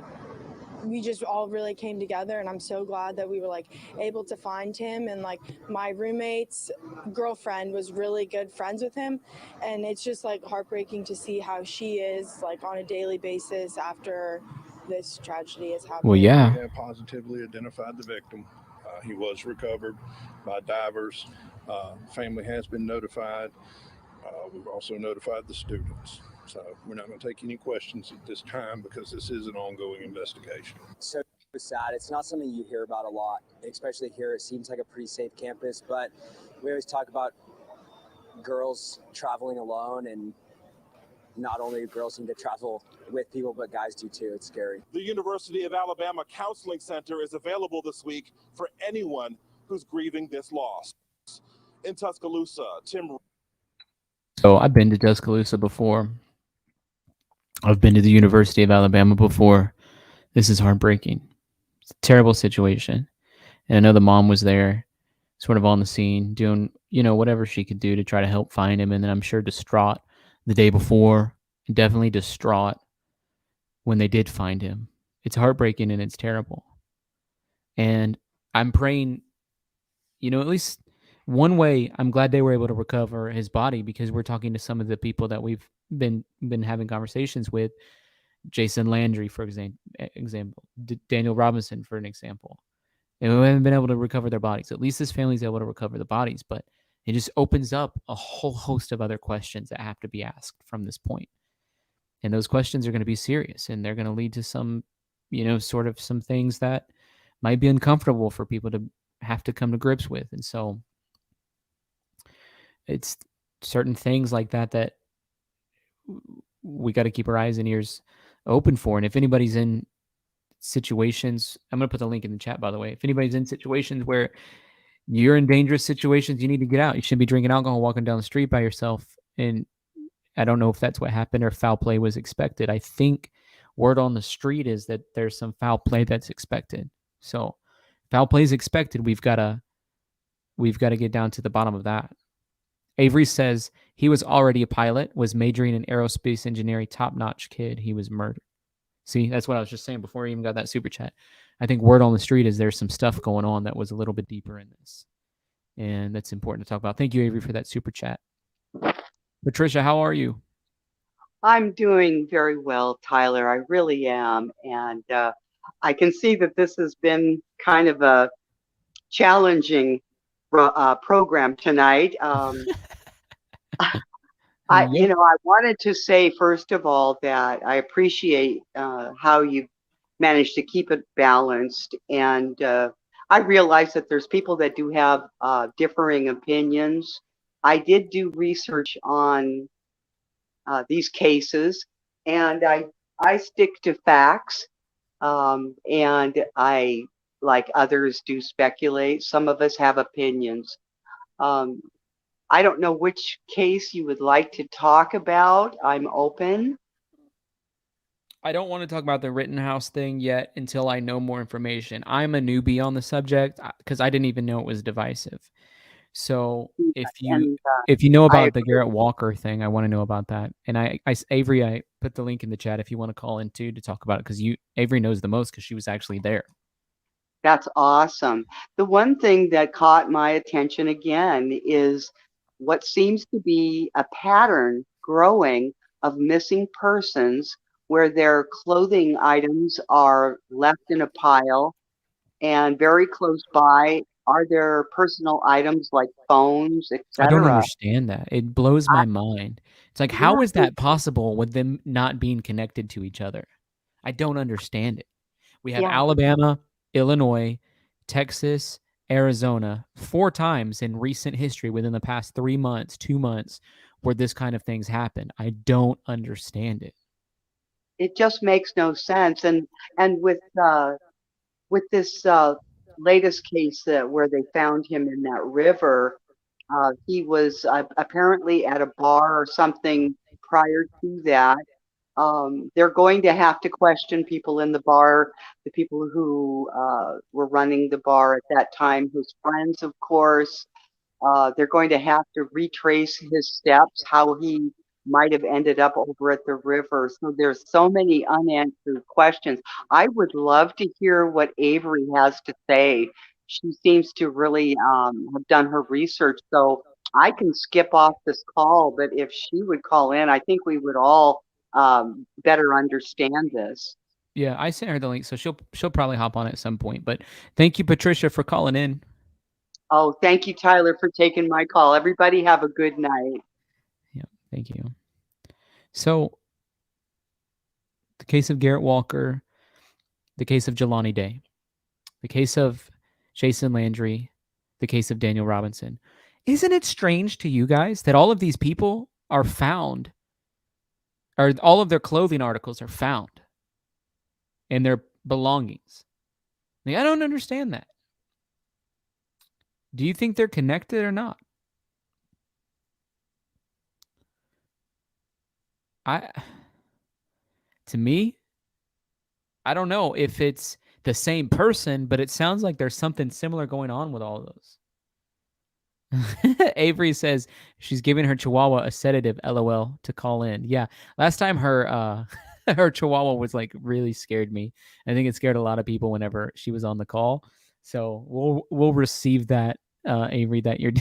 we just all really came together, and I'm so glad that we were like able to find him. And like my roommate's girlfriend was really good friends with him, and it's just like heartbreaking to see how she is like on a daily basis after this tragedy has happened. Well, yeah. We have positively identified the victim. He was recovered by divers. Family has been notified. We've also notified the students. So we're not going to take any questions at this time because this is an ongoing investigation. So sad. It's not something you hear about a lot, especially here. It seems like a pretty safe campus, but we always talk about girls traveling alone, and not only do girls need to travel with people, but guys do too. It's scary. The University of Alabama Counseling Center is available this week for anyone who's grieving this loss. In Tuscaloosa, Tim. So I've been to Tuscaloosa before. I've been to the University of Alabama before. This is heartbreaking. It's a terrible situation. And I know the mom was there, sort of on the scene, doing, whatever she could do to try to help find him. And then I'm sure distraught the day before, and definitely distraught when they did find him. It's heartbreaking and it's terrible. And I'm praying, at least one way, I'm glad they were able to recover his body, because we're talking to some of the people that we've been having conversations with. Jason Laundrie, for example, Daniel Robinson, for an example. And we haven't been able to recover their bodies. At least this family's able to recover the bodies, but it just opens up a whole host of other questions that have to be asked from this point. And those questions are going to be serious, and they're going to lead to some, sort of some things that might be uncomfortable for people to have to come to grips with. And so it's certain things like that we got to keep our eyes and ears open for. And if anybody's in situations, I'm going to put the link in the chat, by the way. If anybody's in situations where you're in dangerous situations, you need to get out. You shouldn't be drinking alcohol, walking down the street by yourself. And I don't know if that's what happened or foul play was expected. I think word on the street is that there's some foul play that's expected. So foul play is expected. We've got to get down to the bottom of that. Avery says he was already a pilot, was majoring in aerospace engineering, top-notch kid. He was murdered. See, that's what I was just saying before I even got that super chat. I think word on the street is there's some stuff going on that was a little bit deeper in this. And that's important to talk about. Thank you, Avery, for that super chat. Patricia, how are you? I'm doing very well, Tyler. I really am. And I can see that this has been kind of a challenging program tonight. I wanted to say, first of all, that I appreciate how you managed to keep it balanced. And I realize that there's people that do have differing opinions. I did do research on these cases, and I stick to facts. And I, like others, do speculate. Some of us have opinions. I don't know which case you would like to talk about. I'm open. I don't want to talk about the Rittenhouse thing yet until I know more information. I'm a newbie on the subject because I didn't even know it was divisive. So if you know about the Garrett Walker thing, I want to know about that. And Avery, I put the link in the chat if you want to call in too to talk about it, because Avery knows the most because she was actually there. That's awesome. The one thing that caught my attention again is what seems to be a pattern growing of missing persons where their clothing items are left in a pile, and very close by are there personal items like phones, etc. I don't understand that. It blows my mind. It's like, how is that possible with them not being connected to each other? I don't understand it. We have Alabama, Illinois, Texas, Arizona, 4 times in recent history within the past 3 months, 2 months, where this kind of things happen. I don't understand it. It just makes no sense. And with this latest case where they found him in that river, he was apparently at a bar or something prior to that. They're going to have to question people in the bar, the people who were running the bar at that time, his friends, of course. They're going to have to retrace his steps, how he might have ended up over at the river. So there's so many unanswered questions. I would love to hear what Avery has to say. She seems to really have done her research. So I can skip off this call, but if she would call in, I think we would all better understand this. Yeah, I sent her the link, so she'll probably hop on at some point. But thank you, Patricia, for calling in. Oh, thank you, Tyler, for taking my call. Everybody have a good night. Yeah, thank you. So, the case of Garrett Walker, the case of Jelani Day, the case of Jason Laundrie, the case of Daniel Robinson. Isn't it strange to you guys that all of these people are found, or all of their clothing articles are found and their belongings? I mean, I don't understand that. Do you think they're connected or not? To me, I don't know if it's the same person, but it sounds like there's something similar going on with all of those. Avery says she's giving her chihuahua a sedative, LOL, to call in. Yeah, last time her her chihuahua was like really scared me. I think it scared a lot of people whenever she was on the call. So we'll receive that, Avery, that you're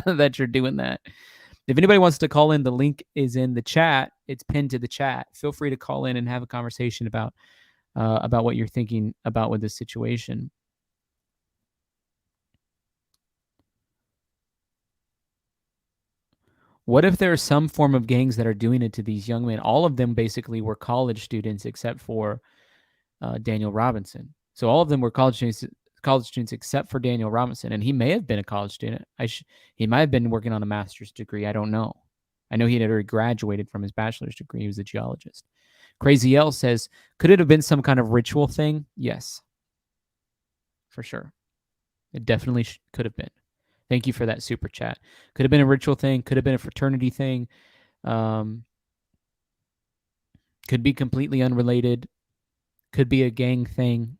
that you're doing that. If anybody wants to call in, the link is in the chat. It's pinned to the chat. Feel free to call in and have a conversation about what you're thinking about with this situation. What if there's some form of gangs that are doing it to these young men? All of them basically were college students except for Daniel Robinson. So all of them were college students except for Daniel Robinson. And he may have been a college student. He might have been working on a master's degree. I don't know. I know he had already graduated from his bachelor's degree. He was a geologist. Crazy L says, could it have been some kind of ritual thing? Yes, for sure. It definitely could have been. Thank you for that super chat. Could have been a ritual thing. Could have been a fraternity thing. Could be completely unrelated. Could be a gang thing.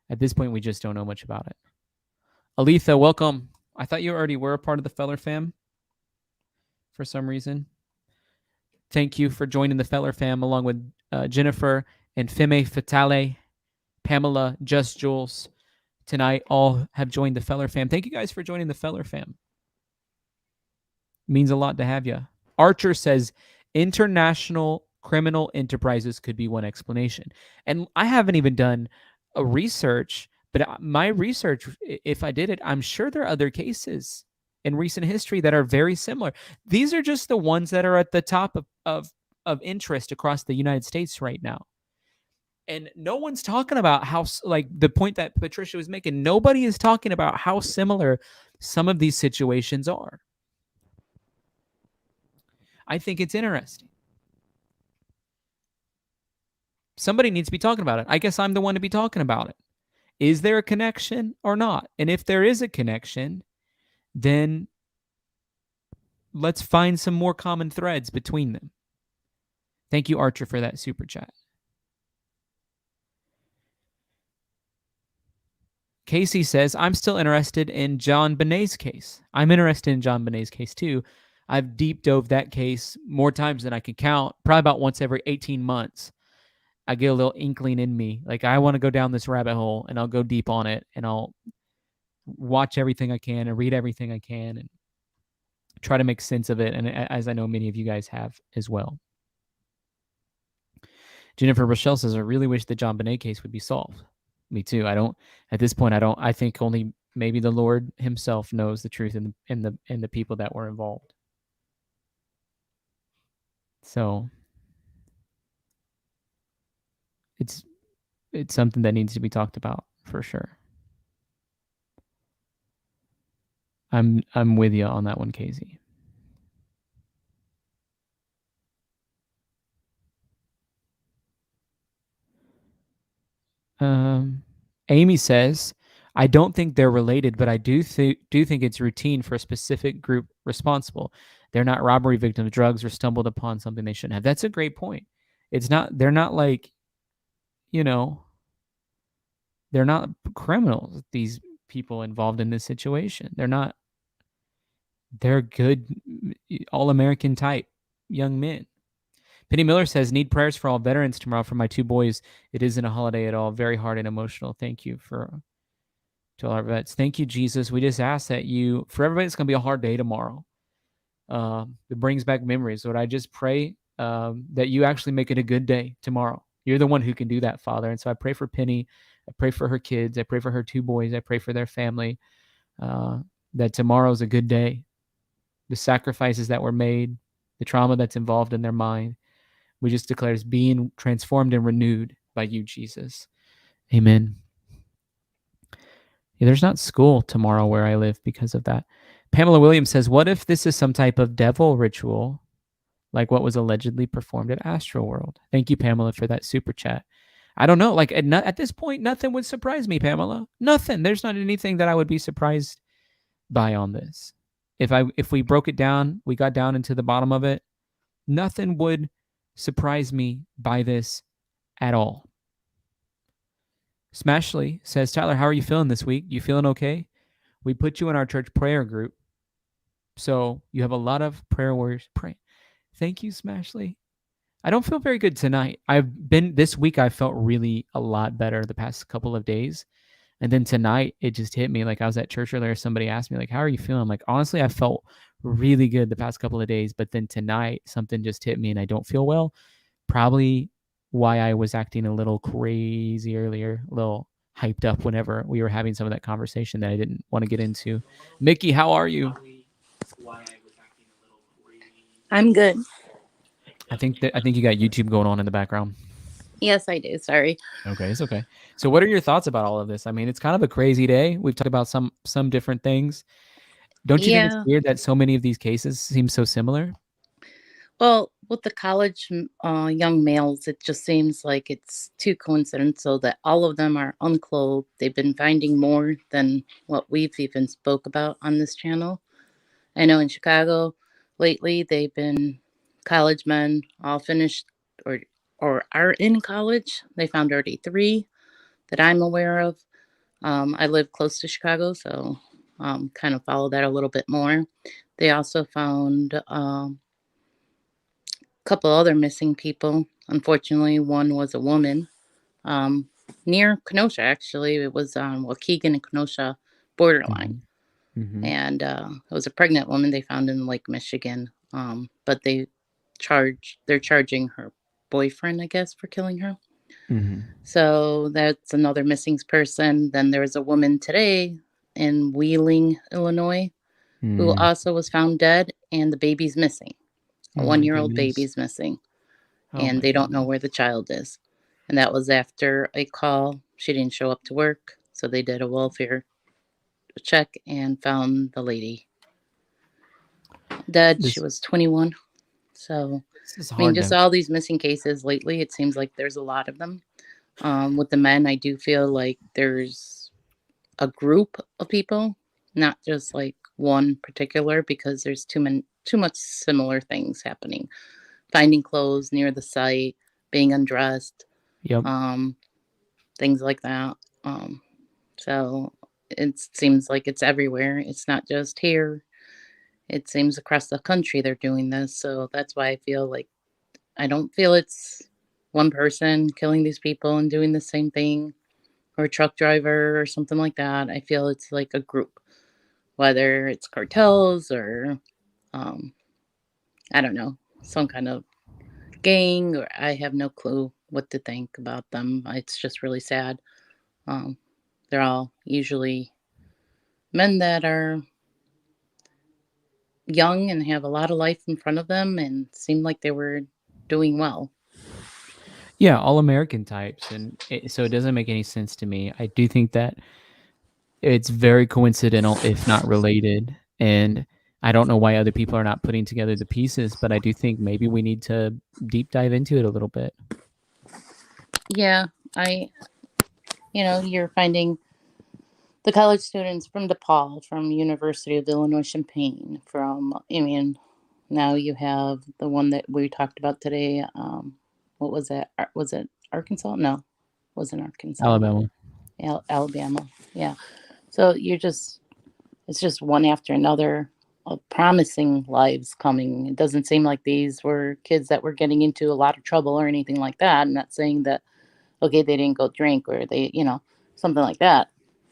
At this point, we just don't know much about it. Aletha, welcome. I thought you already were a part of the Feller fam for some reason. Thank you for joining the Feller fam along with Jennifer and Femme Fatale, Pamela, Just Jules. Tonight, all have joined the Feller fam. Thank you guys for joining the Feller fam. It means a lot to have you. Archer says international criminal enterprises could be one explanation. And I haven't even done a research, but my research, if I did it, I'm sure there are other cases in recent history that are very similar. These are just the ones that are at the top of interest across the United States right now. And no one's talking about how, like the point that Patricia was making, nobody is talking about how similar some of these situations are. I think it's interesting. Somebody needs to be talking about it. I guess I'm the one to be talking about it. Is there a connection or not? And if there is a connection, then let's find some more common threads between them. Thank you, Archer, for that super chat. Casey says, I'm still interested in John Benet's case. I'm interested in John Benet's case too. I've deep dove that case more times than I can count, probably about once every 18 months. I get a little inkling in me. Like, I want to go down this rabbit hole, and I'll go deep on it, and I'll watch everything I can and read everything I can and try to make sense of it, and as I know many of you guys have as well. Jennifer Rochelle says, I really wish the John Benet case would be solved. Me too. At this point, I think only maybe the Lord himself knows the truth in the people that were involved. So it's something that needs to be talked about for sure. I'm with you on that one, Casey. Amy says, I don't think they're related, but I do think it's routine for a specific group responsible. They're not robbery victims, drugs, or stumbled upon something they shouldn't have. That's a great point. they're not like, you know, they're not criminals, these people involved in this situation. They're good, all-American type young men. Penny Miller says, need prayers for all veterans tomorrow for my 2 boys. It isn't a holiday at all. Very hard and emotional. Thank you to all our vets. Thank you, Jesus. We just ask that for everybody, it's going to be a hard day tomorrow. It brings back memories. Lord, I just pray that you actually make it a good day tomorrow. You're the one who can do that, Father. And so I pray for Penny. I pray for her kids. I pray for her 2 boys. I pray for their family, that tomorrow's a good day. The sacrifices that were made, the trauma that's involved in their mind, we just declare as being transformed and renewed by you, Jesus. Amen. Yeah, there's not school tomorrow where I live because of that. Pamela Williams says, what if this is some type of devil ritual like what was allegedly performed at Astroworld? Thank you, Pamela, for that super chat. I don't know. Like at this point, nothing would surprise me, Pamela. Nothing. There's not anything that I would be surprised by on this. If we broke it down, we got down into the bottom of it, nothing would surprise me by this at all. Smashley says, Tyler, how are you feeling this week? You feeling okay? We put you in our church prayer group, so you have a lot of prayer warriors praying. Thank you, Smashley. I don't feel very good tonight. This week I felt really a lot better the past couple of days. And then tonight it just hit me. Like I was at church earlier, somebody asked me, like, how are you feeling? Like, honestly, I felt really good the past couple of days, but then tonight something just hit me and I don't feel well. Probably why I was acting a little crazy earlier, a little hyped up whenever we were having some of that conversation that I didn't want to get into. Mickey, how are you? I'm good. I think you got YouTube going on in the background. Yes, I do. Sorry. Okay, it's okay. So what are your thoughts about all of this? I mean, it's kind of a crazy day. We've talked about some different things. Don't you think it's weird that so many of these cases seem so similar? Well, with the college young males, it just seems like it's too coincidental that all of them are unclothed. They've been finding more than what we've even spoke about on this channel. I know in Chicago lately, they've been college men all finished or are in college. They found already 3 that I'm aware of. I live close to Chicago, so kind of follow that a little bit more. They also found a couple other missing people. Unfortunately, one was a woman near Kenosha, actually. It was on Waukegan and Kenosha borderline. Mm-hmm. And it was a pregnant woman they found in Lake Michigan. But they're charging her boyfriend, I guess, for killing her. Mm-hmm. So that's another missing person. Then there was a woman today in Wheeling, Illinois, who also was found dead, and the baby's missing. A 1-year-old baby's missing, and they don't know where the child is. And that was after a call. She didn't show up to work, so they did a welfare check and found the lady dead. She was 21. So, I mean, just all these missing cases lately, it seems like there's a lot of them. With the men, I do feel like there's a group of people, not just like one particular, because there's too much similar things happening. Finding clothes near the site, being undressed, things like that. So it seems like it's everywhere. It's not just here. It seems across the country they're doing this. So that's why I feel like I don't feel it's one person killing these people and doing the same thing, or a truck driver or something like that. I feel it's like a group, whether it's cartels or I don't know, some kind of gang, or I have no clue what to think about them. It's just really sad. They're all usually men that are young and have a lot of life in front of them and seem like they were doing well. Yeah, all American types. And so it doesn't make any sense to me. I do think that it's very coincidental, if not related. And I don't know why other people are not putting together the pieces, but I do think maybe we need to deep dive into it a little bit. Yeah, you're finding the college students from DePaul, from University of Illinois Champaign, now you have the one that we talked about today, what was it? Was it Arkansas? No, it wasn't Arkansas. Alabama. Alabama. Yeah. So it's just one after another of promising lives coming. It doesn't seem like these were kids that were getting into a lot of trouble or anything like that. I'm not saying that, okay, they didn't go drink or they, something like that.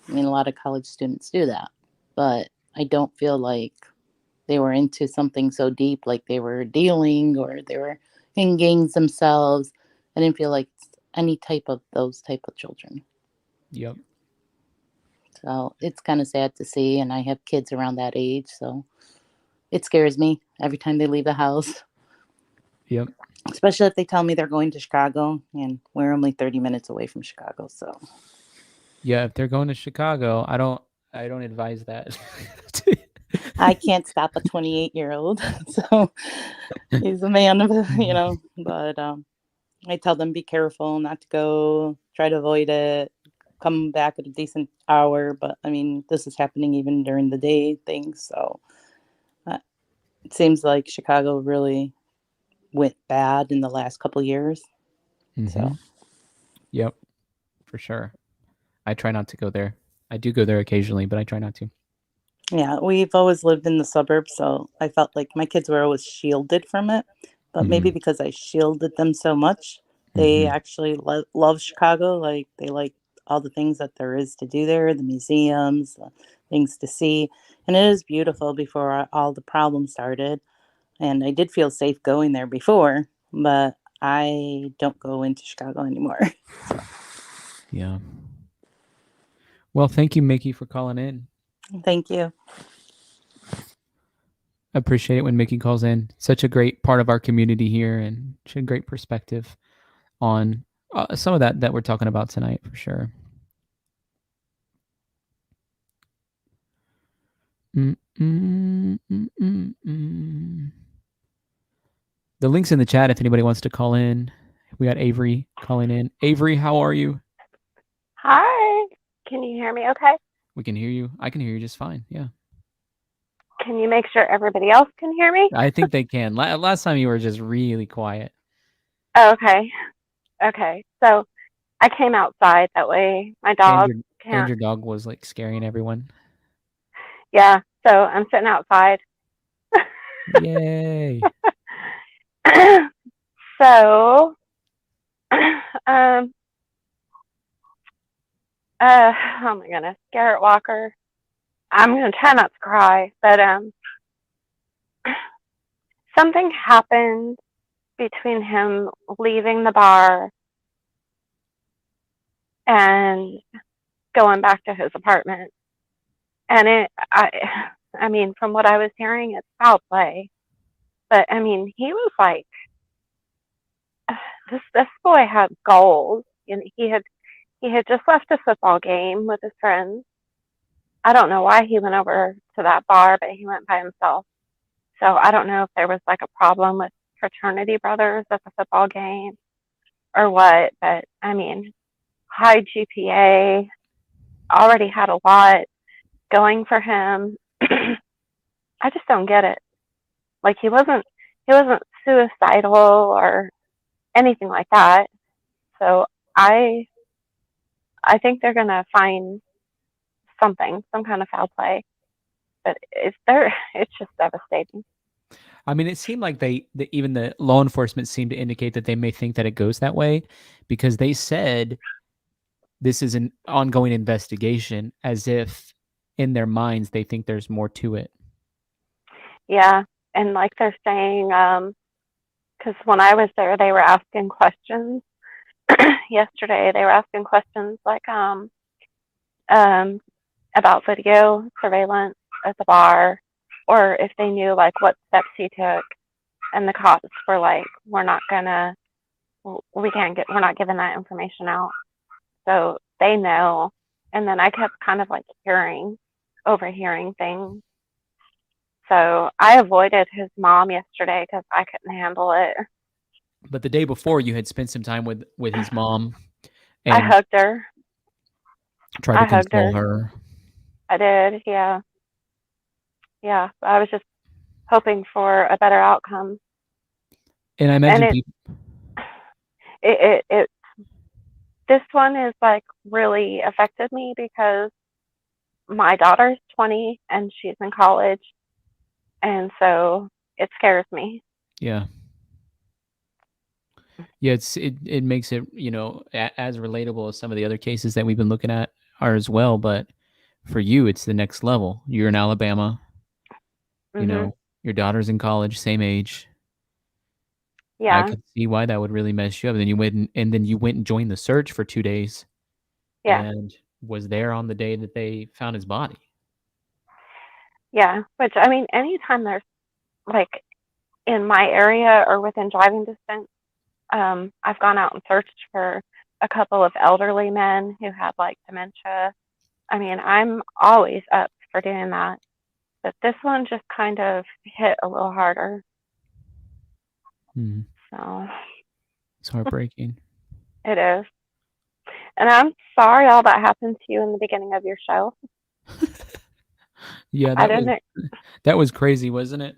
I mean, a lot of college students do that, but I don't feel like they were into something so deep, like they were dealing or they were in gangs themselves. I didn't feel like any type of those type of children. Yep. So it's kind of sad to see, and I have kids around that age, so it scares me every time they leave the house. Yep. Especially if they tell me they're going to Chicago, and we're only 30 minutes away from Chicago, so. Yeah, if they're going to Chicago, I don't advise that. I can't stop a 28-year-old, so he's a man of, but I tell them be careful not to go, try to avoid it, come back at a decent hour, but I mean, this is happening even during the day things, so it seems like Chicago really went bad in the last couple of years. So. Yep, for sure. I try not to go there. I do go there occasionally, but I try not to. Yeah, we've always lived in the suburbs, so I felt like my kids were always shielded from it. But maybe because I shielded them so much, they actually love Chicago. Like they like all the things that there is to do there, the museums, the things to see. And it is beautiful before all the problems started. And I did feel safe going there before, but I don't go into Chicago anymore. So. Yeah. Well, thank you, Mickey, for calling in. Thank you. I appreciate it when Mickey calls in. Such a great part of our community here, and she had a great perspective on some of that we're talking about tonight, for sure. The link's in the chat if anybody wants to call in. We got Avery calling in. Avery, how are you? Hi. Can you hear me okay? We can hear you. I can hear you just fine. Yeah. Can you make sure everybody else can hear me? I think they can. Last time you were just really quiet. Oh, okay. Okay. So I came outside. That way my dog can't. And your dog was like scaring everyone. Yeah. So I'm sitting outside. Yay. So, oh my goodness, Garrett Walker. I'm going to try not to cry, but something happened between him leaving the bar and going back to his apartment. And I mean, from what I was hearing, it's foul play. But I mean, he was like, this boy had goals, and he had just left a football game with his friends. I don't know why he went over to that bar, but he went by himself. So I don't know if there was like a problem with fraternity brothers at the football game or what, but I mean, high GPA, already had a lot going for him. I just don't get it. Like he wasn't suicidal or anything like that. So I think they're going to find some kind of foul play. But it's just devastating. I mean, it seemed like even the law enforcement seemed to indicate that they may think that it goes that way, because they said this is an ongoing investigation, as if in their minds they think there's more to it. Yeah, and like they're saying, because when I was there, they were asking questions. Yesterday, they were asking questions like about video surveillance at the bar, or if they knew like what steps he took, and the cops were like, we're not giving that information out. So they know. And then I kept kind of like overhearing things. So I avoided his mom yesterday because I couldn't handle it. But the day before, you had spent some time with his mom. And I hugged her. Tried to console her. I did, yeah. Yeah, I was just hoping for a better outcome. And I imagine it this one is like really affected me because my daughter's 20 and she's in college, and so it scares me. Yeah. Yeah, it makes it, as relatable as some of the other cases that we've been looking at are as well, but for you it's the next level. You're in Alabama, Mhm. your daughter's in college, same age. I Yeah. could see why that would really mess you up. Then you went and joined the search for 2 days Yeah. and was there on the day that they found his body. Yeah. Which, I mean, anytime there's like in my area or within driving distance, I've gone out and searched for a couple of elderly men who had like dementia. I mean, I'm always up for doing that. But this one just kind of hit a little harder. Mhm. So It's heartbreaking. it is. And I'm sorry all that happened to you in the beginning of your show. Yeah, I didn't. that was crazy, wasn't it?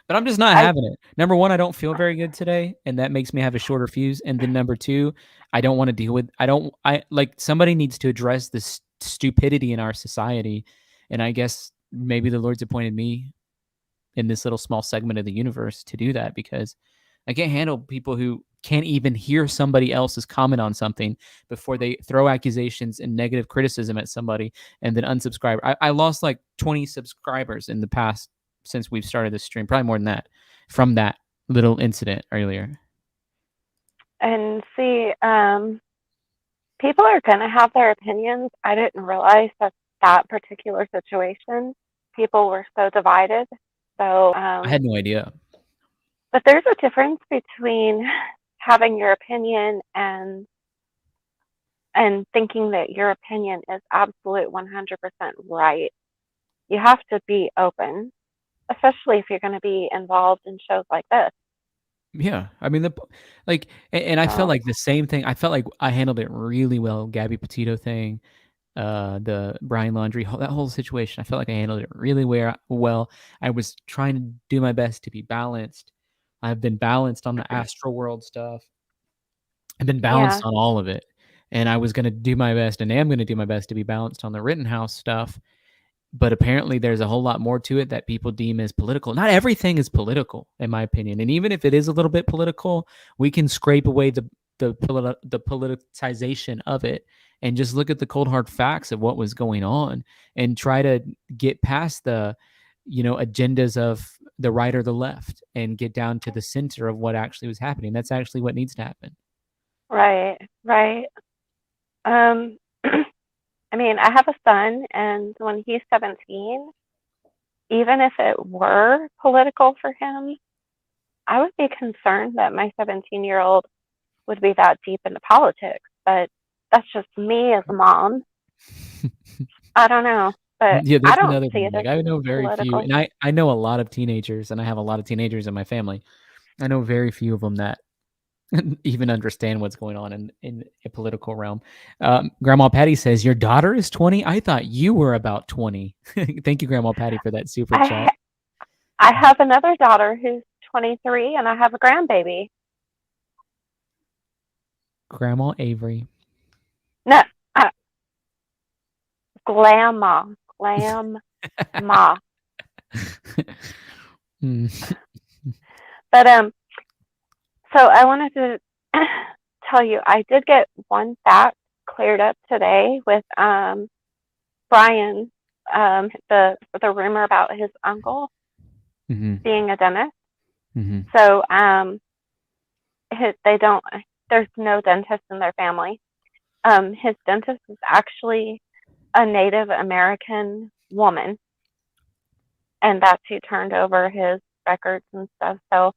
But I'm just not having it. Number one, I don't feel very good today, and that makes me have a shorter fuse. And then number two, I don't want to deal with. I like somebody needs to address this stupidity in our society, and I guess maybe the Lord's appointed me in this little small segment of the universe to do that because I can't handle people who can't even hear somebody else's comment on something before they throw accusations and negative criticism at somebody and then unsubscribe. I lost like 20 subscribers in the past since we've started this stream, probably more than that, from that little incident earlier. And see, people are going to have their opinions. I didn't realize that particular situation, people were so divided. So I had no idea. But there's a difference between having your opinion and thinking that your opinion is absolute 100% right. You have to be open, especially if you're going to be involved in shows like this. Yeah, I mean, and I felt like the same thing. I felt like I handled it really well. Gabby Petito thing, the Brian Laundrie, that whole situation. I felt like I handled it really well. I was trying to do my best to be balanced. I've been balanced on the Astro World stuff. I've been balanced on all of it, and I was going to do my best, and am going to do my best to be balanced on the Rittenhouse stuff. But apparently there's a whole lot more to it that people deem as political. Not everything is political, in my opinion. And even if it is a little bit political, we can scrape away the politicization of it and just look at the cold hard facts of what was going on and try to get past the, agendas of the right or the left and get down to the center of what actually was happening. That's actually what needs to happen. Right. I mean, I have a son, and when he's 17, even if it were political for him, I would be concerned that my 17-year-old would be that deep into politics. But that's just me as a mom. I don't know. But yeah, that's I don't another see thing. it Like, as I know very few, political. and I know a lot of teenagers, and I have a lot of teenagers in my family. I know very few of them that even understand what's going on in a political realm. Grandma Patty says, your daughter is 20? I thought you were about 20. Thank you, Grandma Patty, for that super chat. I have another daughter who's 23, and I have a grandbaby. Grandma Avery. No, Glamma. But so I wanted to tell you, I did get one fact cleared up today with Brian, the rumor about his uncle being a dentist. So there's no dentist in their family. His dentist is actually a Native American woman, and that's who turned over his records and stuff. So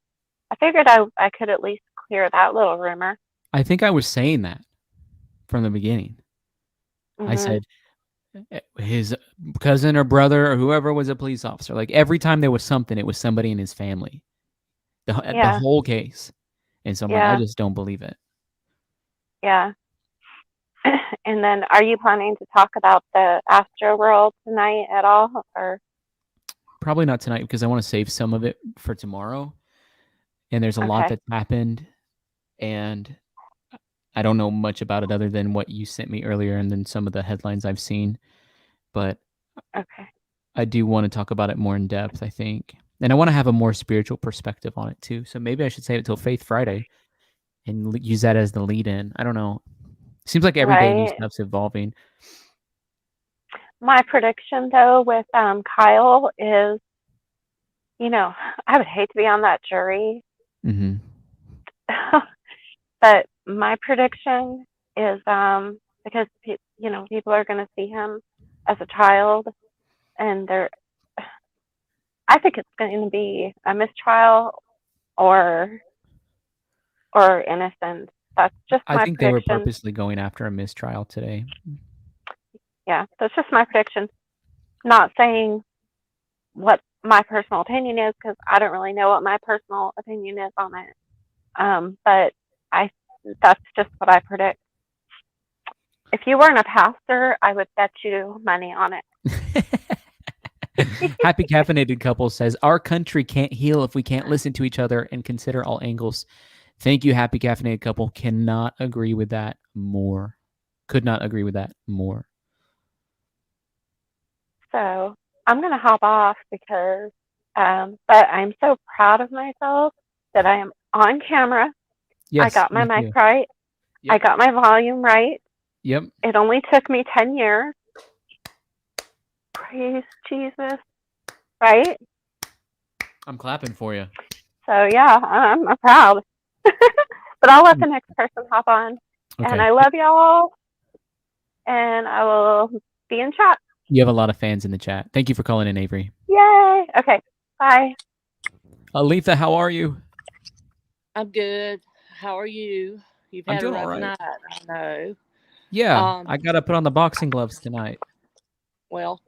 I figured I could at least clear that little rumor. I think I was saying that from the beginning. I said his cousin or brother or whoever was a police officer. Like every time there was something, it was somebody in his family. The whole case. And so I'm like, I just don't believe it. Yeah. And then are you planning to talk about the Astro World tonight at all? Or probably not tonight because I want to save some of it for tomorrow. And there's a lot that's happened. And I don't know much about it other than what you sent me earlier and then some of the headlines I've seen. But Okay. I do want to talk about it more in depth, I think. And I want to have a more spiritual perspective on it too. So maybe I should save it till Faith Friday and use that as the lead in. I don't know. Seems like every day new Right. stuff's evolving. My prediction, though, with Kyle is, I would hate to be on that jury, Mm-hmm. but my prediction is because people are going to see him as a child, and I think it's going to be a mistrial or innocent. That's just I my think they were prediction. purposely going after a mistrial today. Yeah, that's just my prediction. Not saying what my personal opinion is because I don't really know what my personal opinion is on it. But that's just what I predict. If you weren't a pastor, I would bet you money on it. Happy Caffeinated Couple says, our country can't heal if we can't listen to each other and consider all angles. Thank you, Happy Caffeinated Couple. Cannot agree with that more. Could not agree with that more. So I'm going to hop off because, but I'm so proud of myself that I am on camera. Yes, I got my me mic too. right. Yep. I got my volume right. Yep. It only took me 10 years. Praise Jesus. Right? I'm clapping for you. So yeah, I'm proud. But I'll let the next person hop on. Okay. And I love y'all. And I will be in chat. You have a lot of fans in the chat. Thank you for calling in, Avery. Yay. Okay. Bye. Aletha, how are you? I'm good. How are you? You've I'm had a doing all rough right. night, I know. Yeah, I got to put on the boxing gloves tonight. Well,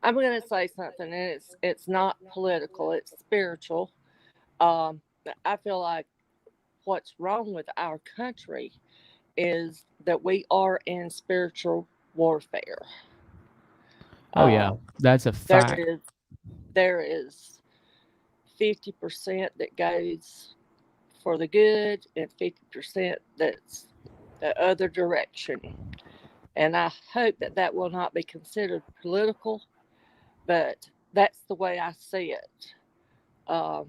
I'm going to say something, and it's not political, it's spiritual. I feel like what's wrong with our country is that we are in spiritual warfare. Oh, yeah, that's a fact. There is 50% that goes for the good and 50% that's the other direction. And I hope that will not be considered political, but that's the way I see it. I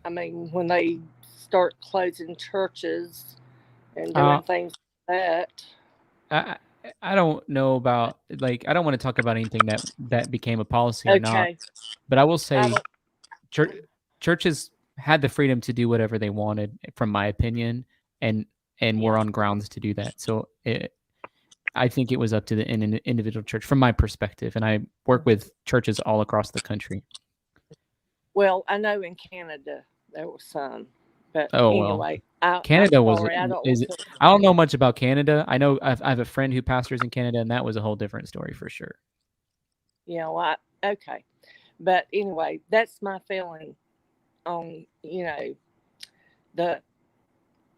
mean, when they start closing churches and doing things like that. I don't know about, like, I don't want to talk about anything that became a policy or not. But I will say churches had the freedom to do whatever they wanted, from my opinion, and were on grounds to do that. So I think it was up to the individual church from my perspective. And I work with churches all across the country. Well, I know in Canada there was some, but anyway, well, Canada I don't know much about Canada. I know I have a friend who pastors in Canada, and that was a whole different story for sure. Okay, but anyway, that's my feeling on the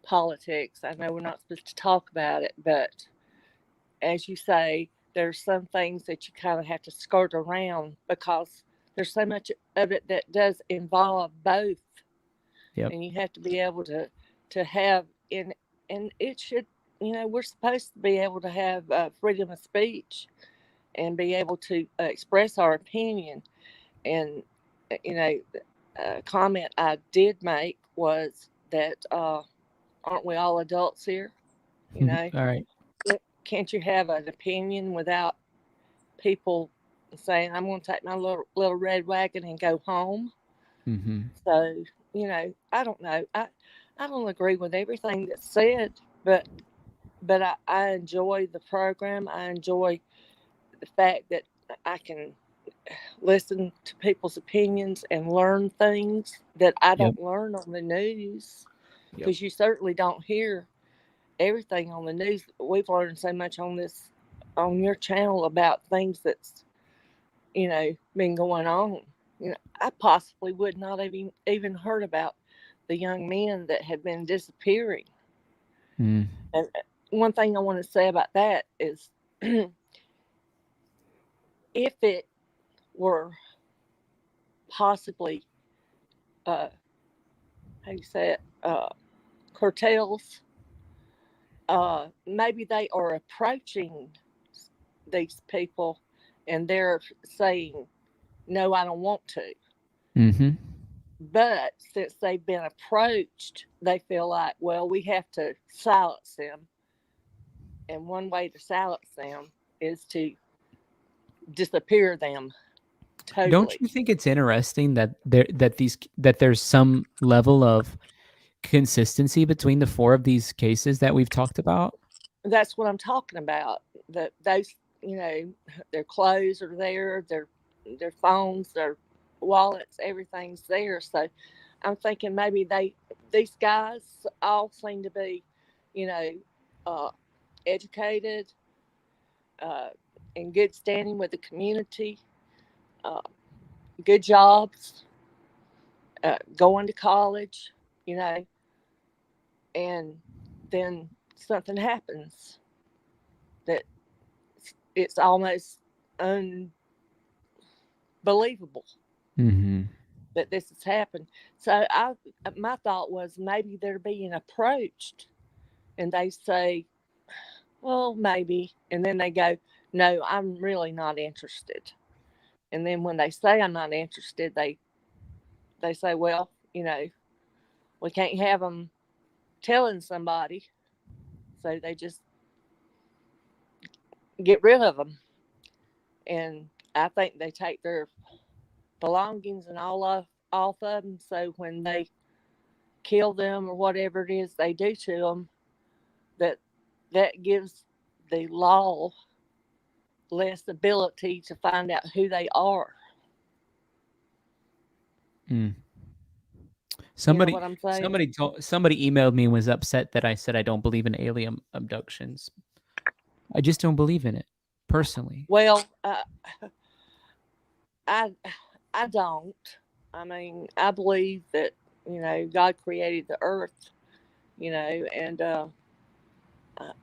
politics. I know we're not supposed to talk about it, but as you say, there's some things that you kind of have to skirt around because there's so much of it that does involve both. Yep. And you have to be able to have and it should, we're supposed to be able to have freedom of speech and be able to express our opinion. And a comment I did make was that aren't we all adults here? All right. Can't you have an opinion without people saying, I'm going to take my little red wagon and go home? Mm-hmm. So, I don't know. I don't agree with everything that's said, but I enjoy the program. I enjoy the fact that I can listen to people's opinions and learn things that I don't learn on the news, because you certainly don't hear everything on the news. We've learned so much on your channel about things that's been going on. I possibly would not have even heard about the young men that had been disappearing. And one thing I want to say about that is if it were possibly how do you say it, cartels, maybe they are approaching these people and they're saying, no, I don't want to. Mm-hmm. But since they've been approached, they feel like, well, we have to silence them. And one way to silence them is to disappear them totally. Don't you think it's interesting that there's some level of consistency between the four of these cases that we've talked about? That's what I'm talking about. That those, their clothes are there, their phones, their wallets, everything's there. So I'm thinking maybe these guys all seem to be, educated, in good standing with the community, good jobs, going to college, and then something happens that it's almost unbelievable that this has happened. So my thought was maybe they're being approached and they say, well, maybe. And then they go, no, I'm really not interested. And then when they say I'm not interested, they say, well, we can't have them telling somebody. So they just get rid of them. And I think they take their belongings and all off of them. So when they kill them or whatever it is they do to them, that gives the law less ability to find out who they are. Somebody, you know what I'm saying? somebody emailed me and was upset that I said I don't believe in alien abductions. I just don't believe in it personally. Well, I don't. I mean, I believe that God created the earth, and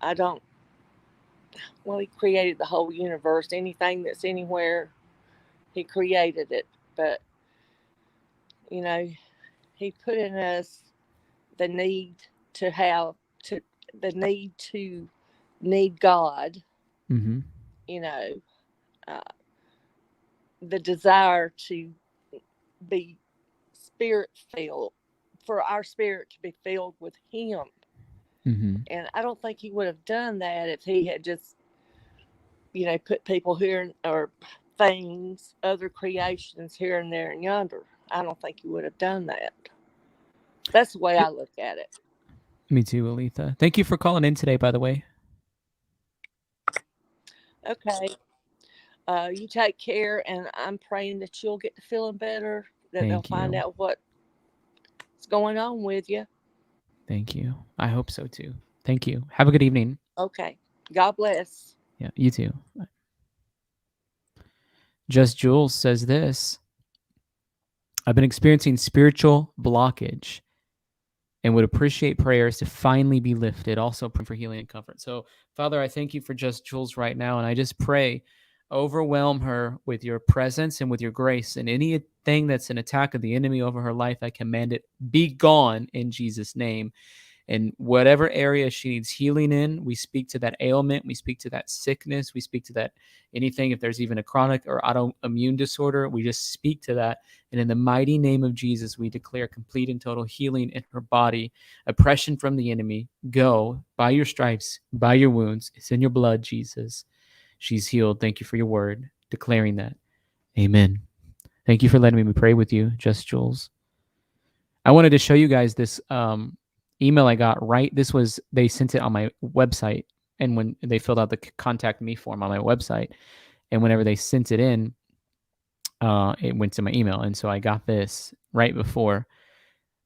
I don't. Well, He created the whole universe. Anything that's anywhere, He created it. But He put in us the need to need God. Mm-hmm. The desire to be spirit filled, for our spirit to be filled with Him. Mm-hmm. And I don't think He would have done that if He had just, put people here or things, other creations here and there and yonder. I don't think He would have done that. That's the way I look at it. Me too, Aletha. Thank you for calling in today, by the way. Okay. You take care, and I'm praying that you'll get to feeling better, that they'll find out what's going on with you. Thank you. I hope so too. Thank you. Have a good evening. Okay. God bless. Yeah, you too. Just Jules says this: I've been experiencing spiritual blockage and would appreciate prayers to finally be lifted. Also pray for healing and comfort. So, Father, I thank you for Just Jules right now, and I just pray, overwhelm her with your presence and with your grace, and anything that's an attack of the enemy over her life, I command it be gone in Jesus' name. And whatever area she needs healing in, we speak to that ailment, we speak to that sickness, we speak to that anything, if there's even a chronic or autoimmune disorder, we just speak to that. And in the mighty name of Jesus, we declare complete and total healing in her body, oppression from the enemy. Go, by your stripes, by your wounds, it's in your blood, Jesus. She's healed. Thank you for your word, declaring that. Amen. Thank you for letting me pray with you, Just Jules. I wanted to show you guys this email I got, right? They sent it on my website, and when they filled out the contact me form on my website, and whenever they sent it in, it went to my email. And so I got this right before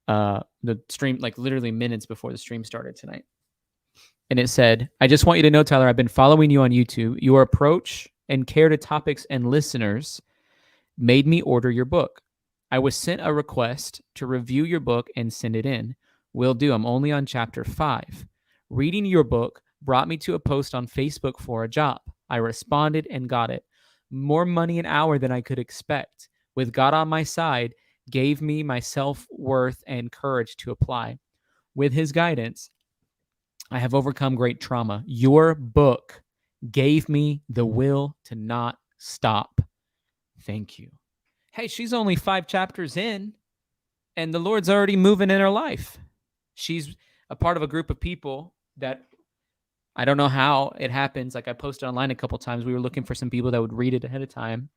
the stream, like literally minutes before the stream started tonight. And it said, I just want you to know, Tyler, I've been following you on YouTube. Your approach and care to topics and listeners made me order your book. I was sent a request to review your book and send it in. Will do. I'm only on chapter 5. Reading your book brought me to a post on Facebook for a job. I responded and got it. More money an hour than I could expect. With God on my side, gave me my self-worth and courage to apply. with his guidance, I have overcome great trauma. Your book gave me the will to not stop. Thank you. Hey, she's only 5 chapters in, and the Lord's already moving in her life. She's a part of a group of people that I don't know how it happens. Like I posted online a couple times. We were looking for some people that would read it ahead of time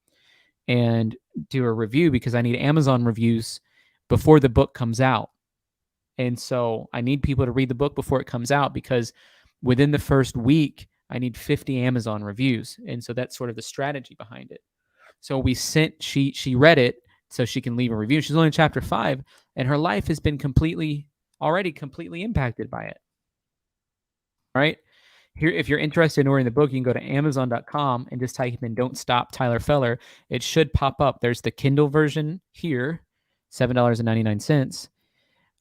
and do a review because I need Amazon reviews before the book comes out. And so I need people to read the book before it comes out because within the first week, I need 50 Amazon reviews. And so that's sort of the strategy behind it. So she read it so she can leave a review. She's only in chapter 5 and her life has been already completely impacted by it. All right. Here, if you're interested in ordering the book, you can go to Amazon.com and just type in "Don't Stop Tyler Feller." It should pop up. There's the Kindle version here, $7.99.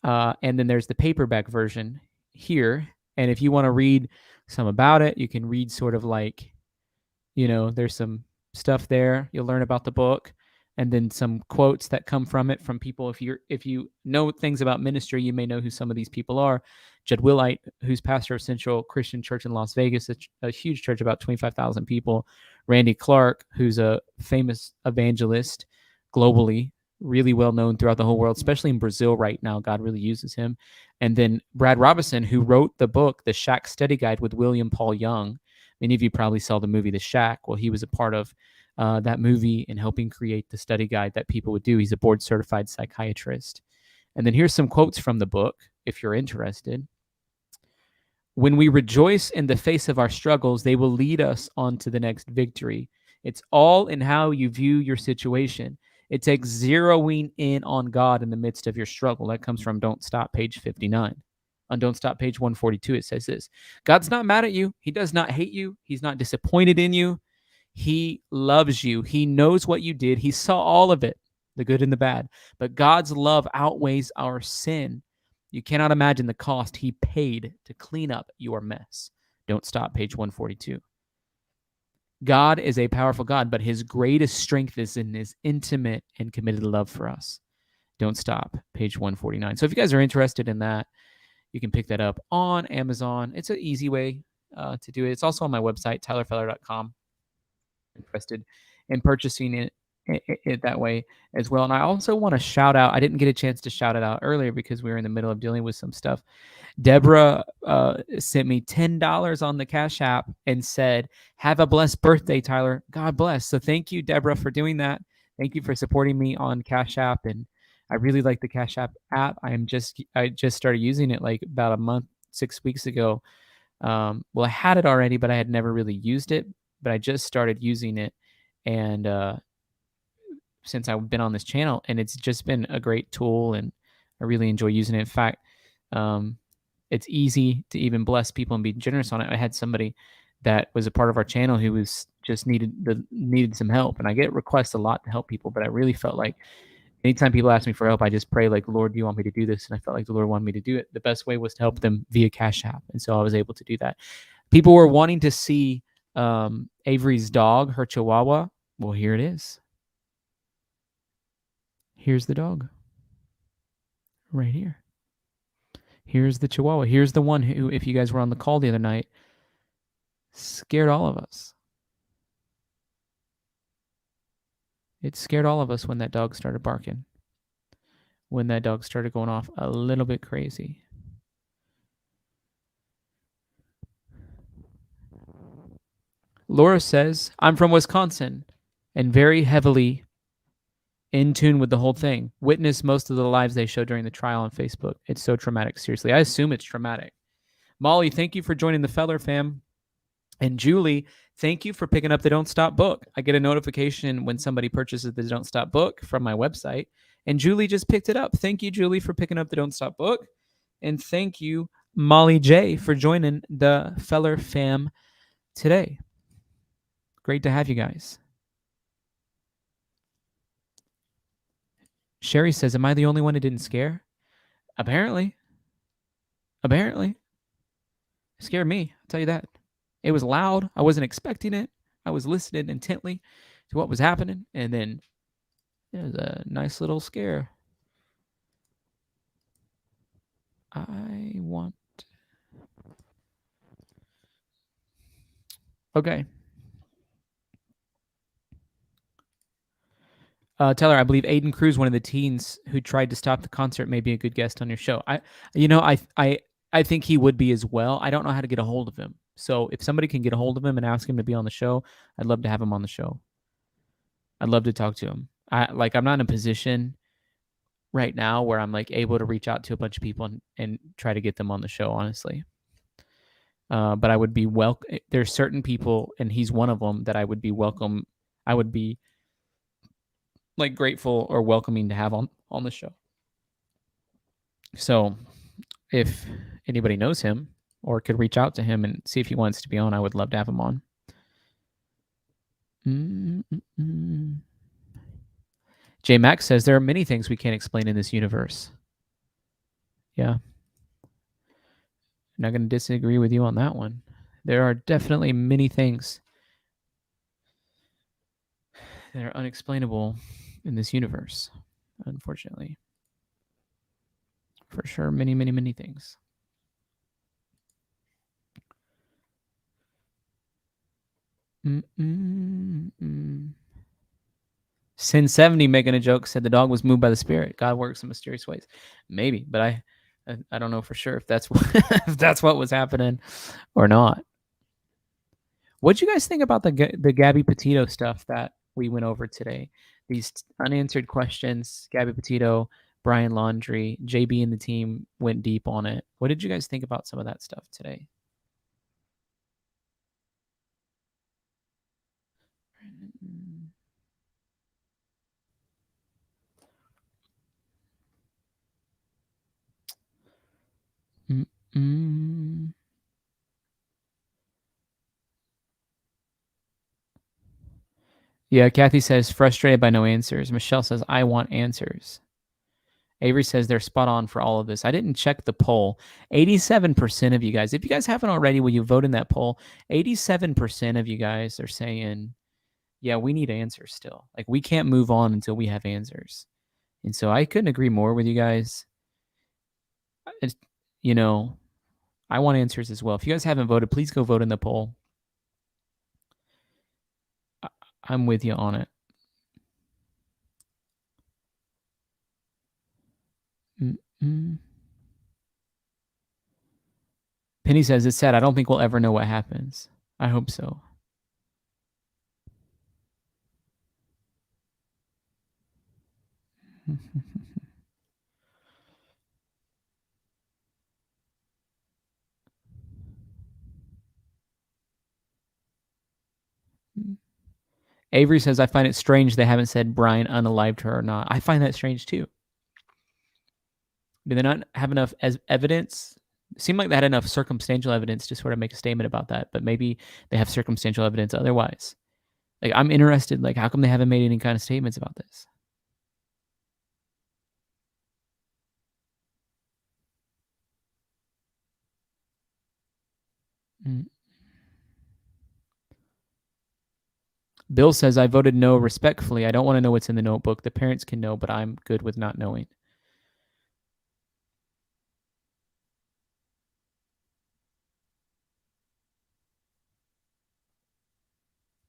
And then there's the paperback version here. And if you want to read some about it, you can read sort of like, there's some stuff there. You'll learn about the book and then some quotes that come from it from people. If you know things about ministry, you may know who some of these people are. Jed Willite, who's pastor of Central Christian Church in Las Vegas, a huge church, about 25,000 people. Randy Clark, who's a famous evangelist globally, really well known throughout the whole world, especially in Brazil right now. God really uses him. And then Brad Robinson, who wrote the book, The Shack Study Guide with William Paul Young. Many of you probably saw the movie The Shack. Well, he was a part of that movie and helping create the study guide that people would do. He's a board certified psychiatrist. And then here's some quotes from the book, if you're interested. When we rejoice in the face of our struggles, they will lead us on to the next victory. It's all in how you view your situation. It takes zeroing in on God in the midst of your struggle. That comes from Don't Stop, page 59. On Don't Stop, page 142, it says this: God's not mad at you. He does not hate you. He's not disappointed in you. He loves you. He knows what you did. He saw all of it, the good and the bad. But God's love outweighs our sin. You cannot imagine the cost he paid to clean up your mess. Don't Stop, page 142. God is a powerful God, but his greatest strength is in his intimate and committed love for us. Don't Stop, page 149. So if you guys are interested in that, you can pick that up on Amazon. It's an easy way to do it. It's also on my website, tylerfeller.com. Interested in purchasing it that way as well. And I also want to shout out, I didn't get a chance to shout it out earlier because we were in the middle of dealing with some stuff. Deborah sent me $10 on the Cash App and said, "Have a blessed birthday, Tyler." God bless. So thank you, Deborah, for doing that. Thank you for supporting me on Cash App. And I really like the Cash App. I just started using it like about a month, 6 weeks ago. Well, I had it already, but I had never really used it. But I just started using it, and since I've been on this channel, and it's just been a great tool, and I really enjoy using it. In fact, it's easy to even bless people and be generous on it. I had somebody that was a part of our channel who was just needed some help, and I get requests a lot to help people, but I really felt like anytime people ask me for help, I just pray like, "Lord, do you want me to do this?" And I felt like the Lord wanted me to do it. The best way was to help them via Cash App, and so I was able to do that. People were wanting to see Avery's dog, her Chihuahua. Well, here it is. Here's the dog. Right here. Here's the Chihuahua. Here's the one who, if you guys were on the call the other night, scared all of us. It scared all of us when that dog started barking. When that dog started going off a little bit crazy. Laura says, "I'm from Wisconsin and very heavily in tune with the whole thing. Witnessed most of the lives they showed during the trial on Facebook. It's so traumatic. Seriously, I assume it's traumatic." Molly, thank you for joining the Feller fam. And Julie, thank you for picking up the Don't Stop book. I get a notification when somebody purchases the Don't Stop book from my website. And Julie just picked it up. Thank you, Julie, for picking up the Don't Stop book. And thank you, Molly J, for joining the Feller fam today. Great to have you guys. Sherry says, "Am I the only one who didn't scare?" Apparently. It scared me. I'll tell you that. It was loud. I wasn't expecting it. I was listening intently to what was happening. And then it was a nice little scare. I Okay. Teller, I believe Aiden Cruz, one of the teens who tried to stop the concert, may be a good guest on your show. I think he would be as well. I don't know how to get a hold of him. So if somebody can get a hold of him and ask him to be on the show, I'd love to have him on the show. I'd love to talk to him. I'm not in a position right now where I'm like able to reach out to a bunch of people and try to get them on the show, honestly. But I would be there's certain people, and he's one of them, that I would be welcome. I would be like grateful or welcoming to have on the show. So if anybody knows him or could reach out to him and see if he wants to be on, I would love to have him on. J Max says there are many things we can't explain in this universe. Yeah. I'm not going to disagree with you on that one. There are definitely many things that are unexplainable in this universe, unfortunately. For sure, many, many, many things. Sin 70 making a joke said the dog was moved by the spirit. God works in mysterious ways. Maybe, but I don't know for sure if that's what, if that's what was happening or not. What'd you guys think about the Gabby Petito stuff that we went over today? These unanswered questions, Gabby Petito, Brian Laundrie, JB and the team went deep on it. What did you guys think about some of that stuff today? Yeah, Kathy says, frustrated by no answers. Michelle says, I want answers. Avery says they're spot on for all of this. I didn't check the poll. 87% of you guys, if you guys haven't already, will you vote in that poll? 87% of you guys are saying, yeah, we need answers still. Like, we can't move on until we have answers. And so I couldn't agree more with you guys. I want answers as well. If you guys haven't voted, please go vote in the poll. I'm with you on it. Penny says, it's sad. I don't think we'll ever know what happens. I hope so. Avery says, I find it strange they haven't said Brian unalived her or not. I find that strange too. Do they not have enough evidence? It seemed like they had enough circumstantial evidence to sort of make a statement about that, but maybe they have circumstantial evidence otherwise. Like, I'm interested, like, how come they haven't made any kind of statements about this? Bill says, I voted no respectfully. I don't want to know what's in the notebook. The parents can know, but I'm good with not knowing.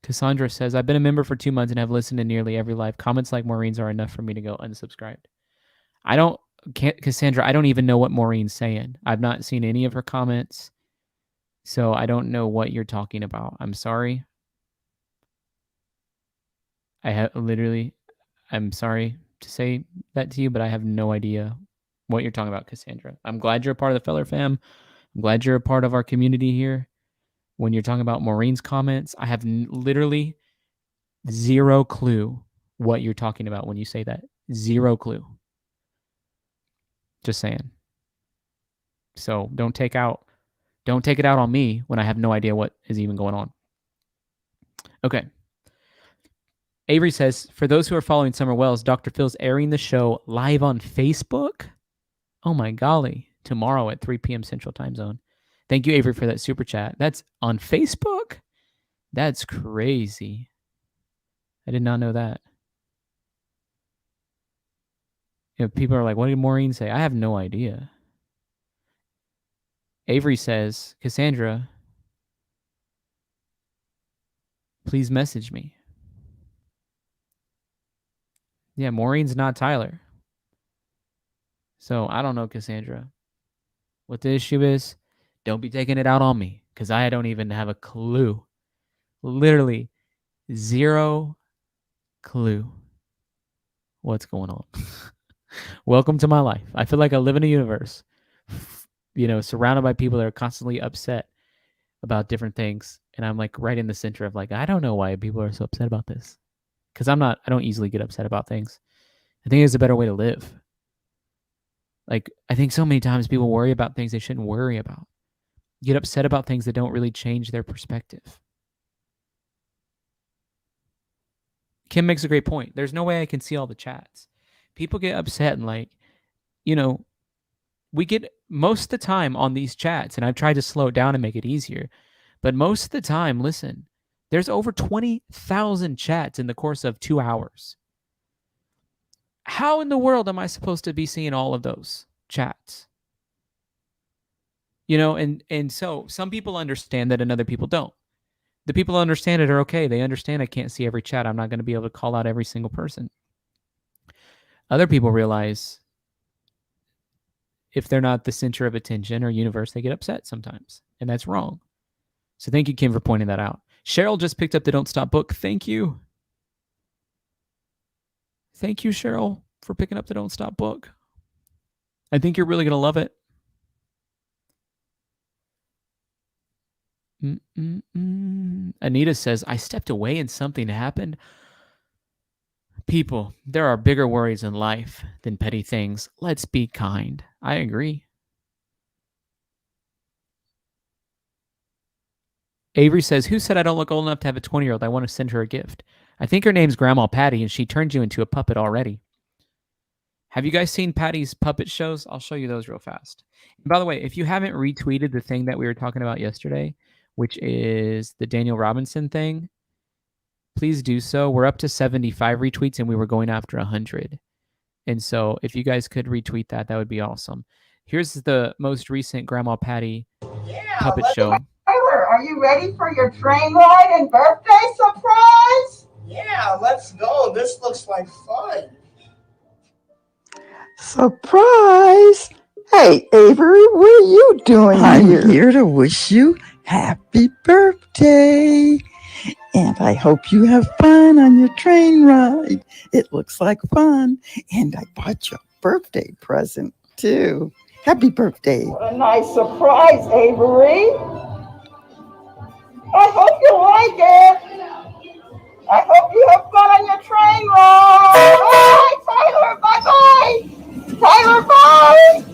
Cassandra says, I've been a member for 2 months and have listened to nearly every live. Comments like Maureen's are enough for me to go unsubscribed. Cassandra, I don't even know what Maureen's saying. I've not seen any of her comments, so I don't know what you're talking about. I'm sorry. I'm sorry to say that to you, but I have no idea what you're talking about, Cassandra. I'm glad you're a part of the Feller fam. I'm glad you're a part of our community here. When you're talking about Maureen's comments, I have literally zero clue what you're talking about when you say that. Zero clue. Just saying. So don't take it out on me when I have no idea what is even going on. Okay. Avery says, for those who are following Summer Wells, Dr. Phil's airing the show live on Facebook. Oh my golly. Tomorrow at 3 p.m. Central Time Zone. Thank you, Avery, for that super chat. That's on Facebook? That's crazy. I did not know that. People are like, what did Maureen say? I have no idea. Avery says, Cassandra, please message me. Yeah, Maureen's not Tyler. So I don't know, Cassandra. What the issue is, don't be taking it out on me because I don't even have a clue. Literally zero clue what's going on. Welcome to my life. I feel like I live in a universe, surrounded by people that are constantly upset about different things. And I'm like right in the center of like, I don't know why people are so upset about this. Because I don't easily get upset about things. I think it's a better way to live. Like, I think so many times people worry about things they shouldn't worry about. Get upset about things that don't really change their perspective. Kim makes a great point. There's no way I can see all the chats. People get upset and like, we get most of the time on these chats, and I've tried to slow it down and make it easier. But most of the time, listen, there's over 20,000 chats in the course of 2 hours. How in the world am I supposed to be seeing all of those chats? And so some people understand that and other people don't. The people who understand it are okay. They understand I can't see every chat. I'm not going to be able to call out every single person. Other people realize if they're not the center of attention or universe, they get upset sometimes. And that's wrong. So thank you, Kim, for pointing that out. Cheryl just picked up the Don't Stop book. Thank you. Thank you, Cheryl, for picking up the Don't Stop book. I think you're really going to love it. Anita says, I stepped away and something happened. People, there are bigger worries in life than petty things. Let's be kind. I agree. Avery says, who said I don't look old enough to have a 20-year-old? I want to send her a gift. I think her name's Grandma Patty, and she turned you into a puppet already. Have you guys seen Patty's puppet shows? I'll show you those real fast. And by the way, if you haven't retweeted the thing that we were talking about yesterday, which is the Daniel Robinson thing, please do so. We're up to 75 retweets, and we were going after 100. And so if you guys could retweet that, that would be awesome. Here's the most recent Grandma Patty puppet show. Tyler, are you ready for your train ride and birthday surprise? Yeah, let's go. This looks like fun. Surprise! Hey, Avery, what are you doing here? I'm here to wish you happy birthday. And I hope you have fun on your train ride. It looks like fun. And I bought you a birthday present, too. Happy birthday. What a nice surprise, Avery. I hope you like it. I hope you have fun on your train ride. Bye, Tyler. Bye-bye. Tyler, bye.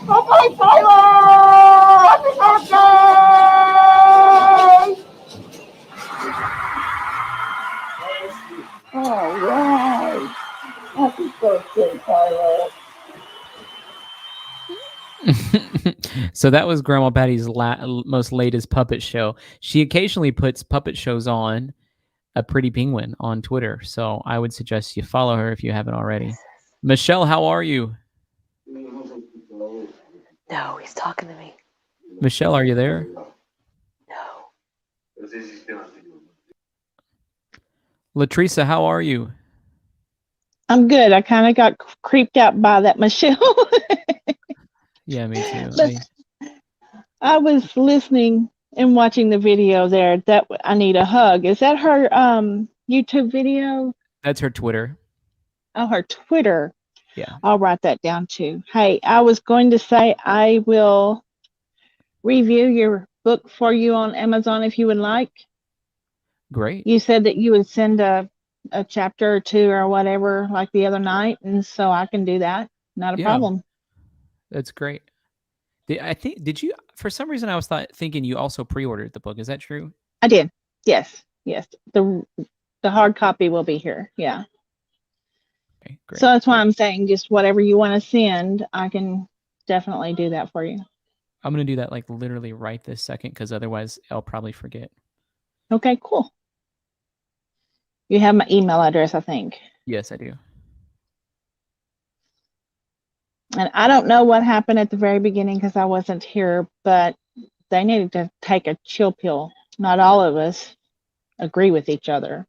Bye-bye, Tyler. Happy birthday. All right. Happy birthday, Tyler. So that was Grandma Patty's most latest puppet show. She occasionally puts puppet shows on a Pretty Penguin on Twitter. So I would suggest you follow her if you haven't already. Michelle, how are you? No, he's talking to me. Michelle, are you there? No. Latrice, how are you? I'm good. I kind of got creeped out by that Michelle. Yeah, me too. I was listening and watching the video there. That I need a hug. Is that her YouTube video? That's her Twitter. Oh, her Twitter. Yeah. I'll write that down too. Hey, I was going to say I will review your book for you on Amazon if you would like. Great. You said that you would send a chapter or two or whatever like the other night, and so I can do that. Not a problem. That's great. Did you, for some reason, I was thinking you also pre-ordered the book. Is that true? I did. Yes. The hard copy will be here. Yeah. Okay, great. So that's why I'm saying just whatever you want to send, I can definitely do that for you. I'm going to do that like literally right this second because otherwise I'll probably forget. Okay, cool. You have my email address, I think. Yes, I do. And I don't know what happened at the very beginning because I wasn't here, but they needed to take a chill pill. Not all of us. agree with each other.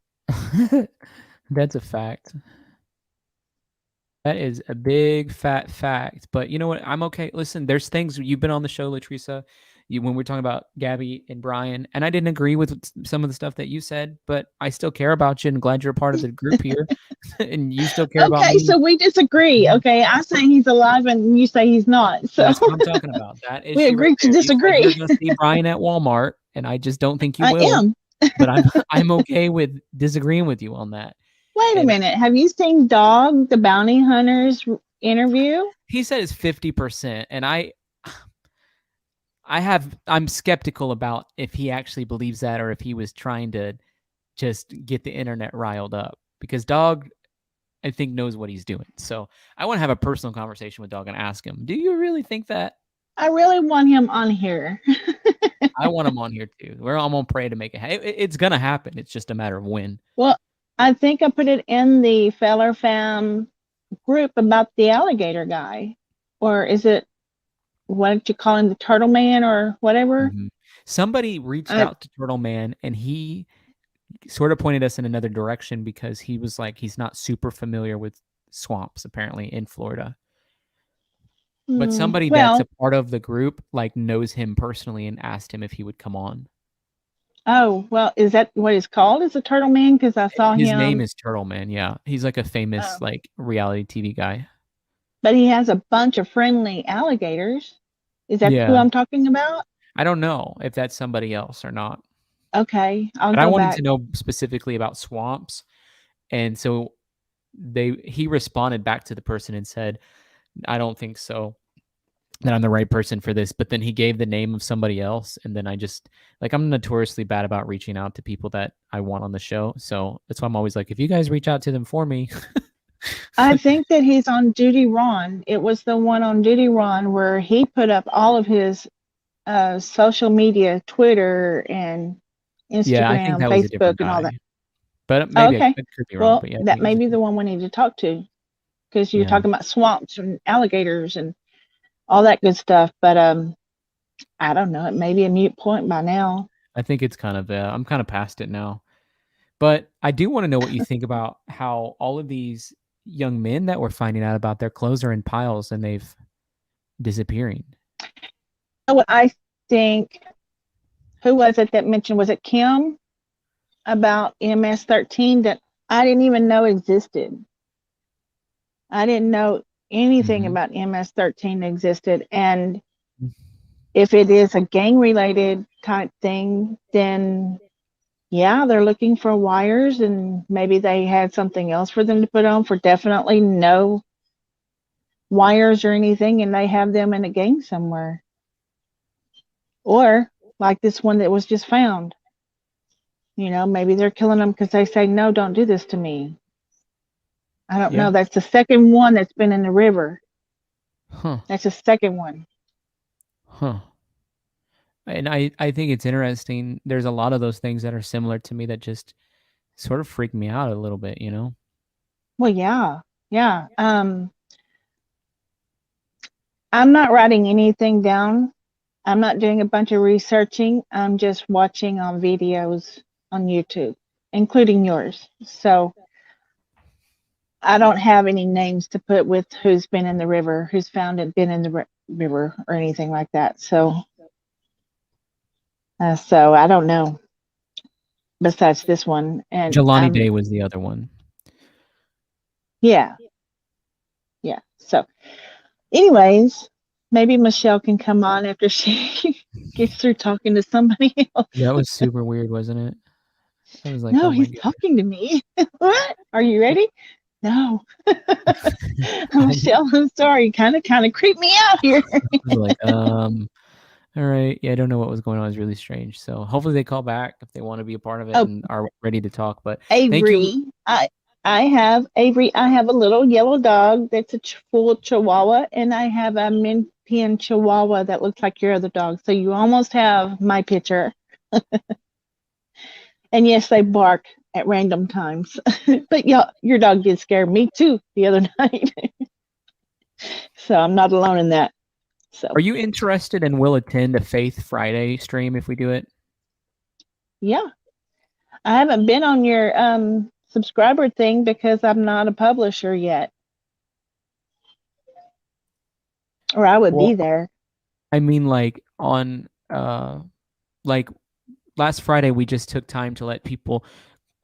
That's a fact. That is a big fat fact. But you know what? I'm okay. Listen, there's things you've been on the show, Latricia. When we're talking about Gabby and Brian, and I didn't agree with some of the stuff that you said, but I still care about you and glad you're a part of the group here. And you still care about Okay, me. so we disagree. Okay, I say he's alive and you say he's not. So That's what I'm talking about. That issue we agree right to there. You said disagree. you're gonna see Brian at Walmart, and I just don't think you I will. am. But I'm okay with disagreeing with you on that. Wait a And minute. Have you seen Dog, the bounty hunter's interview? he said it's 50%, and I'm skeptical about if he actually believes that or if he was trying to just get the internet riled up, because Dog, I think, knows what he's doing. So I want to have a personal conversation with Dog and ask him, do you really think that? I really want him on here. I want him on here too. I'm gonna pray to make it happen. It's gonna happen. It's just a matter of when. Well, I think I put it in the Feller Fam group about the alligator guy. Or is it, what did you call him, the Turtle Man or whatever? Mm-hmm. Somebody reached out to Turtle Man, and he sort of pointed us in another direction because he was like, he's not super familiar with swamps apparently in Florida. But somebody that's a part of the group like knows him personally and asked him if he would come on. Oh, well, is that what it's called? Is a Turtle Man? Because I saw His him. name is Turtle Man. Yeah, he's like a famous like reality TV guy. But he has a bunch of friendly alligators. Is that who Yeah. I'm talking about? I don't know if that's somebody else or not. Okay, But I go wanted back. to know specifically about swamps, and so he responded back to the person and said, "I don't think so, that I'm the right person for this." But then he gave the name of somebody else, and then I just I'm notoriously bad about reaching out to people that I want on the show, so that's why I'm always like, if you guys reach out to them for me. I think that he's on Duty Ron. It was the one on Duty Ron where he put up all of his social media, Twitter and Instagram, Yeah, I think that was a Facebook, different and all guy. that. But maybe Okay, I could be wrong. well, But yeah, I that think may it was be the one we need to talk to, because you're Yeah. talking about swamps and alligators and all that good stuff. But I don't know. It may be a mute point by now. I think it's kind of I'm kind of past it now. But I do want to know what you think about how all of these young men that we're finding out about, their clothes are in piles and they've disappearing. What I think, who was it that mentioned, was it Kim, about MS-13 that I didn't even know existed? I didn't know anything about MS-13 existed. And if it is a gang-related type thing, then yeah, they're looking for wires, and maybe they had something else for them to put on, for definitely no wires or anything, and they have them in a gang somewhere. Or like this one that was just found. You know, maybe they're killing them because they say, no, don't do this to me. I don't know. That's the second one that's been in the river. Huh. That's the second one. Huh. And I think it's interesting. There's a lot of those things that are similar to me that just sort of freak me out a little bit, you know? Well, yeah. Yeah. I'm not writing anything down. I'm not doing a bunch of researching. I'm just watching on videos on YouTube, including yours. So I don't have any names to put with who's been in the river, who's found it, been in the river, or anything like that. So I don't know. Besides this one, and Jelani Day was the other one. Yeah. Yeah. So, anyways, maybe Michelle can come on after she gets through talking to somebody else. That was super weird, wasn't it? I was like, No, oh my he's God. talking to me. What? Are you ready? No. Michelle, I'm sorry. Kind of creeped me out here. I was like, all right. Yeah, I don't know what was going on. It was really strange. So hopefully they call back if they want to be a part of it and are ready to talk. But thank Avery, you. I have a little yellow dog that's a full Chihuahua, and I have a Min Pin Chihuahua that looks like your other dog. So you almost have my picture. And yes, they bark at random times. But yeah, your dog did scare me too the other night. So I'm not alone in that. So Are you interested and will attend a Faith Friday stream if we do it? yeah. I haven't been on your subscriber thing because I'm not a publisher yet. Or I would be there. I mean, like on like last Friday, we just took time to let people.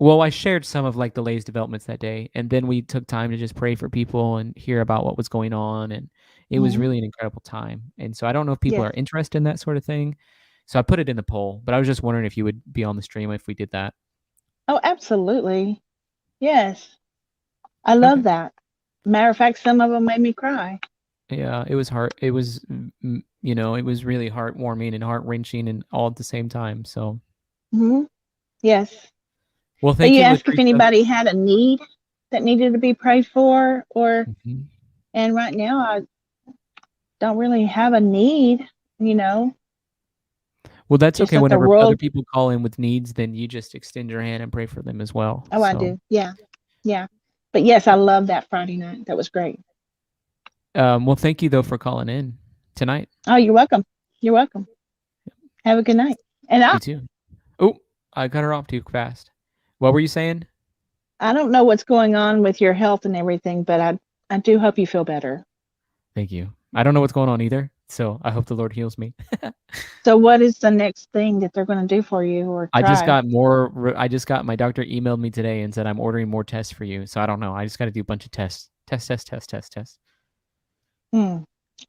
Well, I shared some of like the latest developments that day, and then we took time to just pray for people and hear about what was going on, and it was Mhm. really an incredible time. And so I don't know if people Yes. are interested in that sort of thing, so I put it in the poll. But I was just wondering if you would be on the stream if we did that. Oh, absolutely. Yes. I love that. Matter of fact, some of them made me cry. Yeah, it was hard. It was, it was really heartwarming and heart wrenching, and all at the same time. So, Hmm. Yes. well, But thank you you, asked if Latricia. anybody had a need that needed to be prayed for, or Mhm. and right now I don't really have a need, you know. Well, that's Just okay. that the Whenever other world. people call in with needs, then you just extend your hand and pray for them as well. Oh, I do. Yeah. Yeah. But yes, I love that Friday night. That was great. Well, thank you though for calling in tonight. Oh, you're welcome. You're welcome. Have a good night. And You too. Oh, I cut her off too fast. What were you saying? I don't know what's going on with your health and everything, but I do hope you feel better. Thank you. I don't know what's going on either, so I hope the Lord heals me. So what is the next thing that they're going to do for you or I try? just got my doctor emailed me today and said I'm ordering more tests for you. So I don't know. I just got to do a bunch of tests. Test.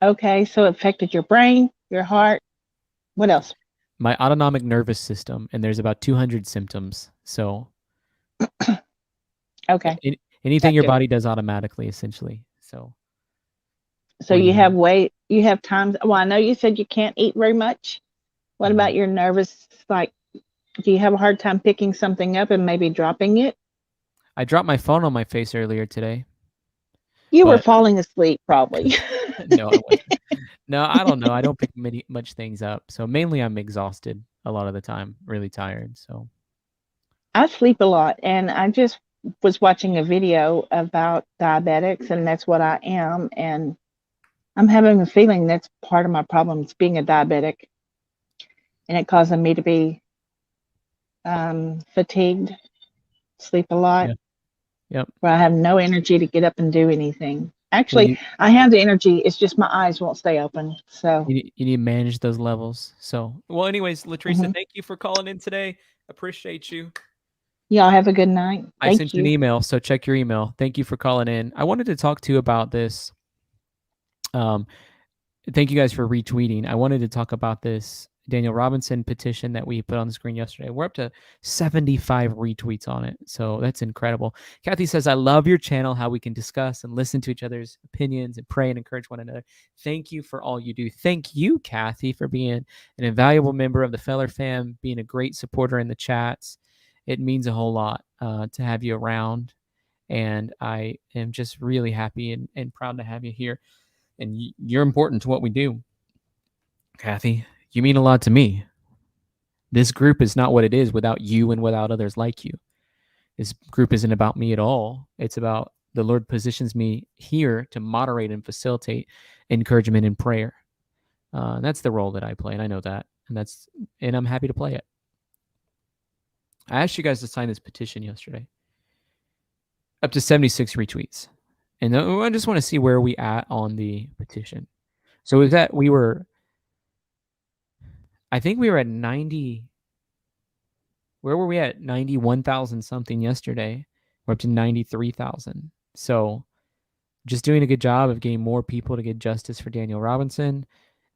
Okay, so it affected your brain, your heart. What else? My autonomic nervous system, and there's about 200 symptoms. So Okay. anything your Gotcha. body does automatically, essentially. So You have weight, you have times. Well, I know you said you can't eat very much. What about your nervous? Like, do you have a hard time picking something up and maybe dropping it? I dropped my phone on my face earlier today. You were falling asleep, probably. No, I wasn't. No, I don't know. I don't pick much things up. So mainly I'm exhausted a lot of the time, really tired. So I sleep a lot, and I just was watching a video about diabetics, and that's what I am. And I'm having a feeling that's part of my problem. It's being a diabetic, and it causing me to be fatigued, sleep a lot. Yep. Where I have no energy to get up and do anything. Actually, I have the energy. It's just my eyes won't stay open. So you need to manage those levels. So, well, anyways, Latricia, thank you for calling in today. Appreciate you. Y'all have a good night. I sent you an email, so check your email. Thank you for calling in. I wanted to talk to you about this. Thank you guys for retweeting. I wanted to talk about this Daniel Robinson petition that we put on the screen yesterday. We're up to 75 retweets on it. So that's incredible. Kathy says, I love your channel, how we can discuss and listen to each other's opinions and pray and encourage one another. Thank you for all you do. Thank you, Kathy, for being an invaluable member of the Feller fam, being a great supporter in the chats. It means a whole lot to have you around. And I am just really happy and proud to have you here. And you're important to what we do. Kathy, you mean a lot to me. This group is not what it is without you and without others like you. This group isn't about me at all. It's about the Lord positions me here to moderate and facilitate encouragement and prayer. That's the role that I play, and I know that. And I'm happy to play it. I asked you guys to sign this petition yesterday. Up to 76 retweets. And I just want to see where we at on the petition. So with that, I think we were at 90. Where were we at? 91,000 something yesterday. We're up to 93,000. So just doing a good job of getting more people to get justice for Daniel Robinson.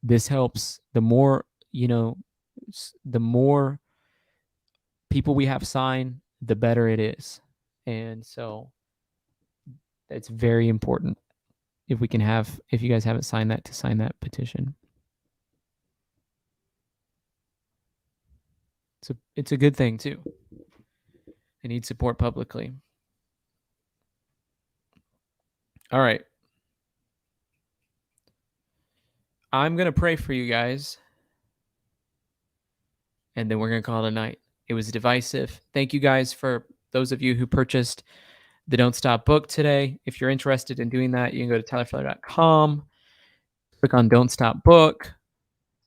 This helps. The more people we have sign, the better it is. And so it's very important if you guys haven't signed that, to sign that petition. It's a good thing too. It needs support publicly. All right. I'm going to pray for you guys. And then we're going to call it a night. It was divisive. Thank you guys for those of you who purchased the Don't Stop book today. If you're interested in doing that, you can go to tylerfeller.com, click on Don't Stop book,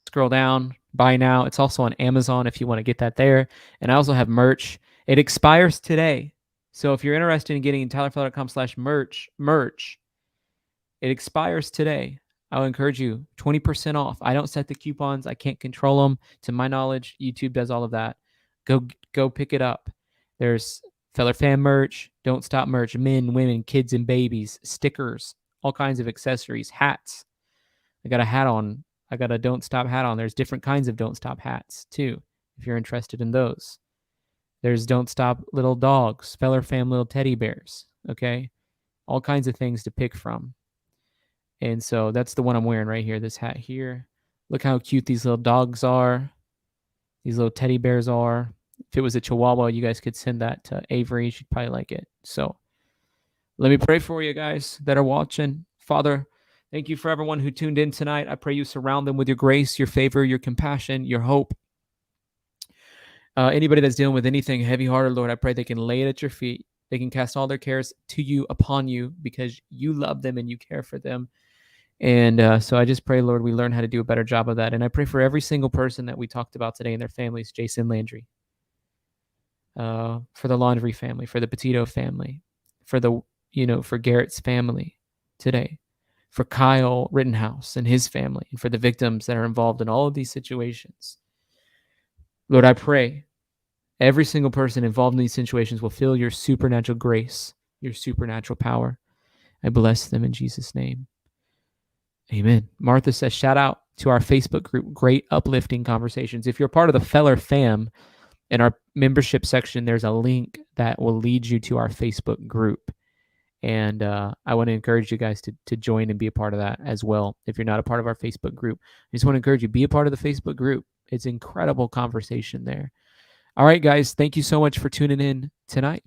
scroll down, buy now. It's also on Amazon if you want to get that there. And I also have merch. It expires today. So if you're interested in getting tylerfeller.com/merch, it expires today. I would encourage you, 20% off. I don't set the coupons. I can't control them. To my knowledge, YouTube does all of that. Go pick it up. There's Feller Fan merch, Don't Stop merch, men, women, kids, and babies, stickers, all kinds of accessories, hats. I got a hat on. I got a Don't Stop hat on. There's different kinds of Don't Stop hats, too, if you're interested in those. There's Don't Stop little dogs, Feller Fam little teddy bears, okay? All kinds of things to pick from. And so that's the one I'm wearing right here, this hat here. Look how cute these little dogs are. These little teddy bears are. If it was a Chihuahua, you guys could send that to Avery. She'd probably like it. So let me pray for you guys that are watching. Father, thank you for everyone who tuned in tonight. I pray you surround them with your grace, your favor, your compassion, your hope. Anybody that's dealing with anything heavy-hearted, Lord, I pray they can lay it at your feet. They can cast all their cares to you, upon you, because you love them and you care for them. And so I just pray, Lord, we learn how to do a better job of that. And I pray for every single person that we talked about today and their families, Jason Laundrie, for the Laundrie family, for the Petito family, for for Garrett's family today, for Kyle Rittenhouse and his family, and for the victims that are involved in all of these situations. Lord, I pray every single person involved in these situations will feel your supernatural grace, your supernatural power. I bless them in Jesus' name. Amen. Martha says, shout out to our Facebook group, Great Uplifting Conversations. If you're part of the Feller Fam, in our membership section, there's a link that will lead you to our Facebook group. And I want to encourage you guys to join and be a part of that as well. If you're not a part of our Facebook group, I just want to encourage you, be a part of the Facebook group. It's incredible conversation there. All right, guys, thank you so much for tuning in tonight.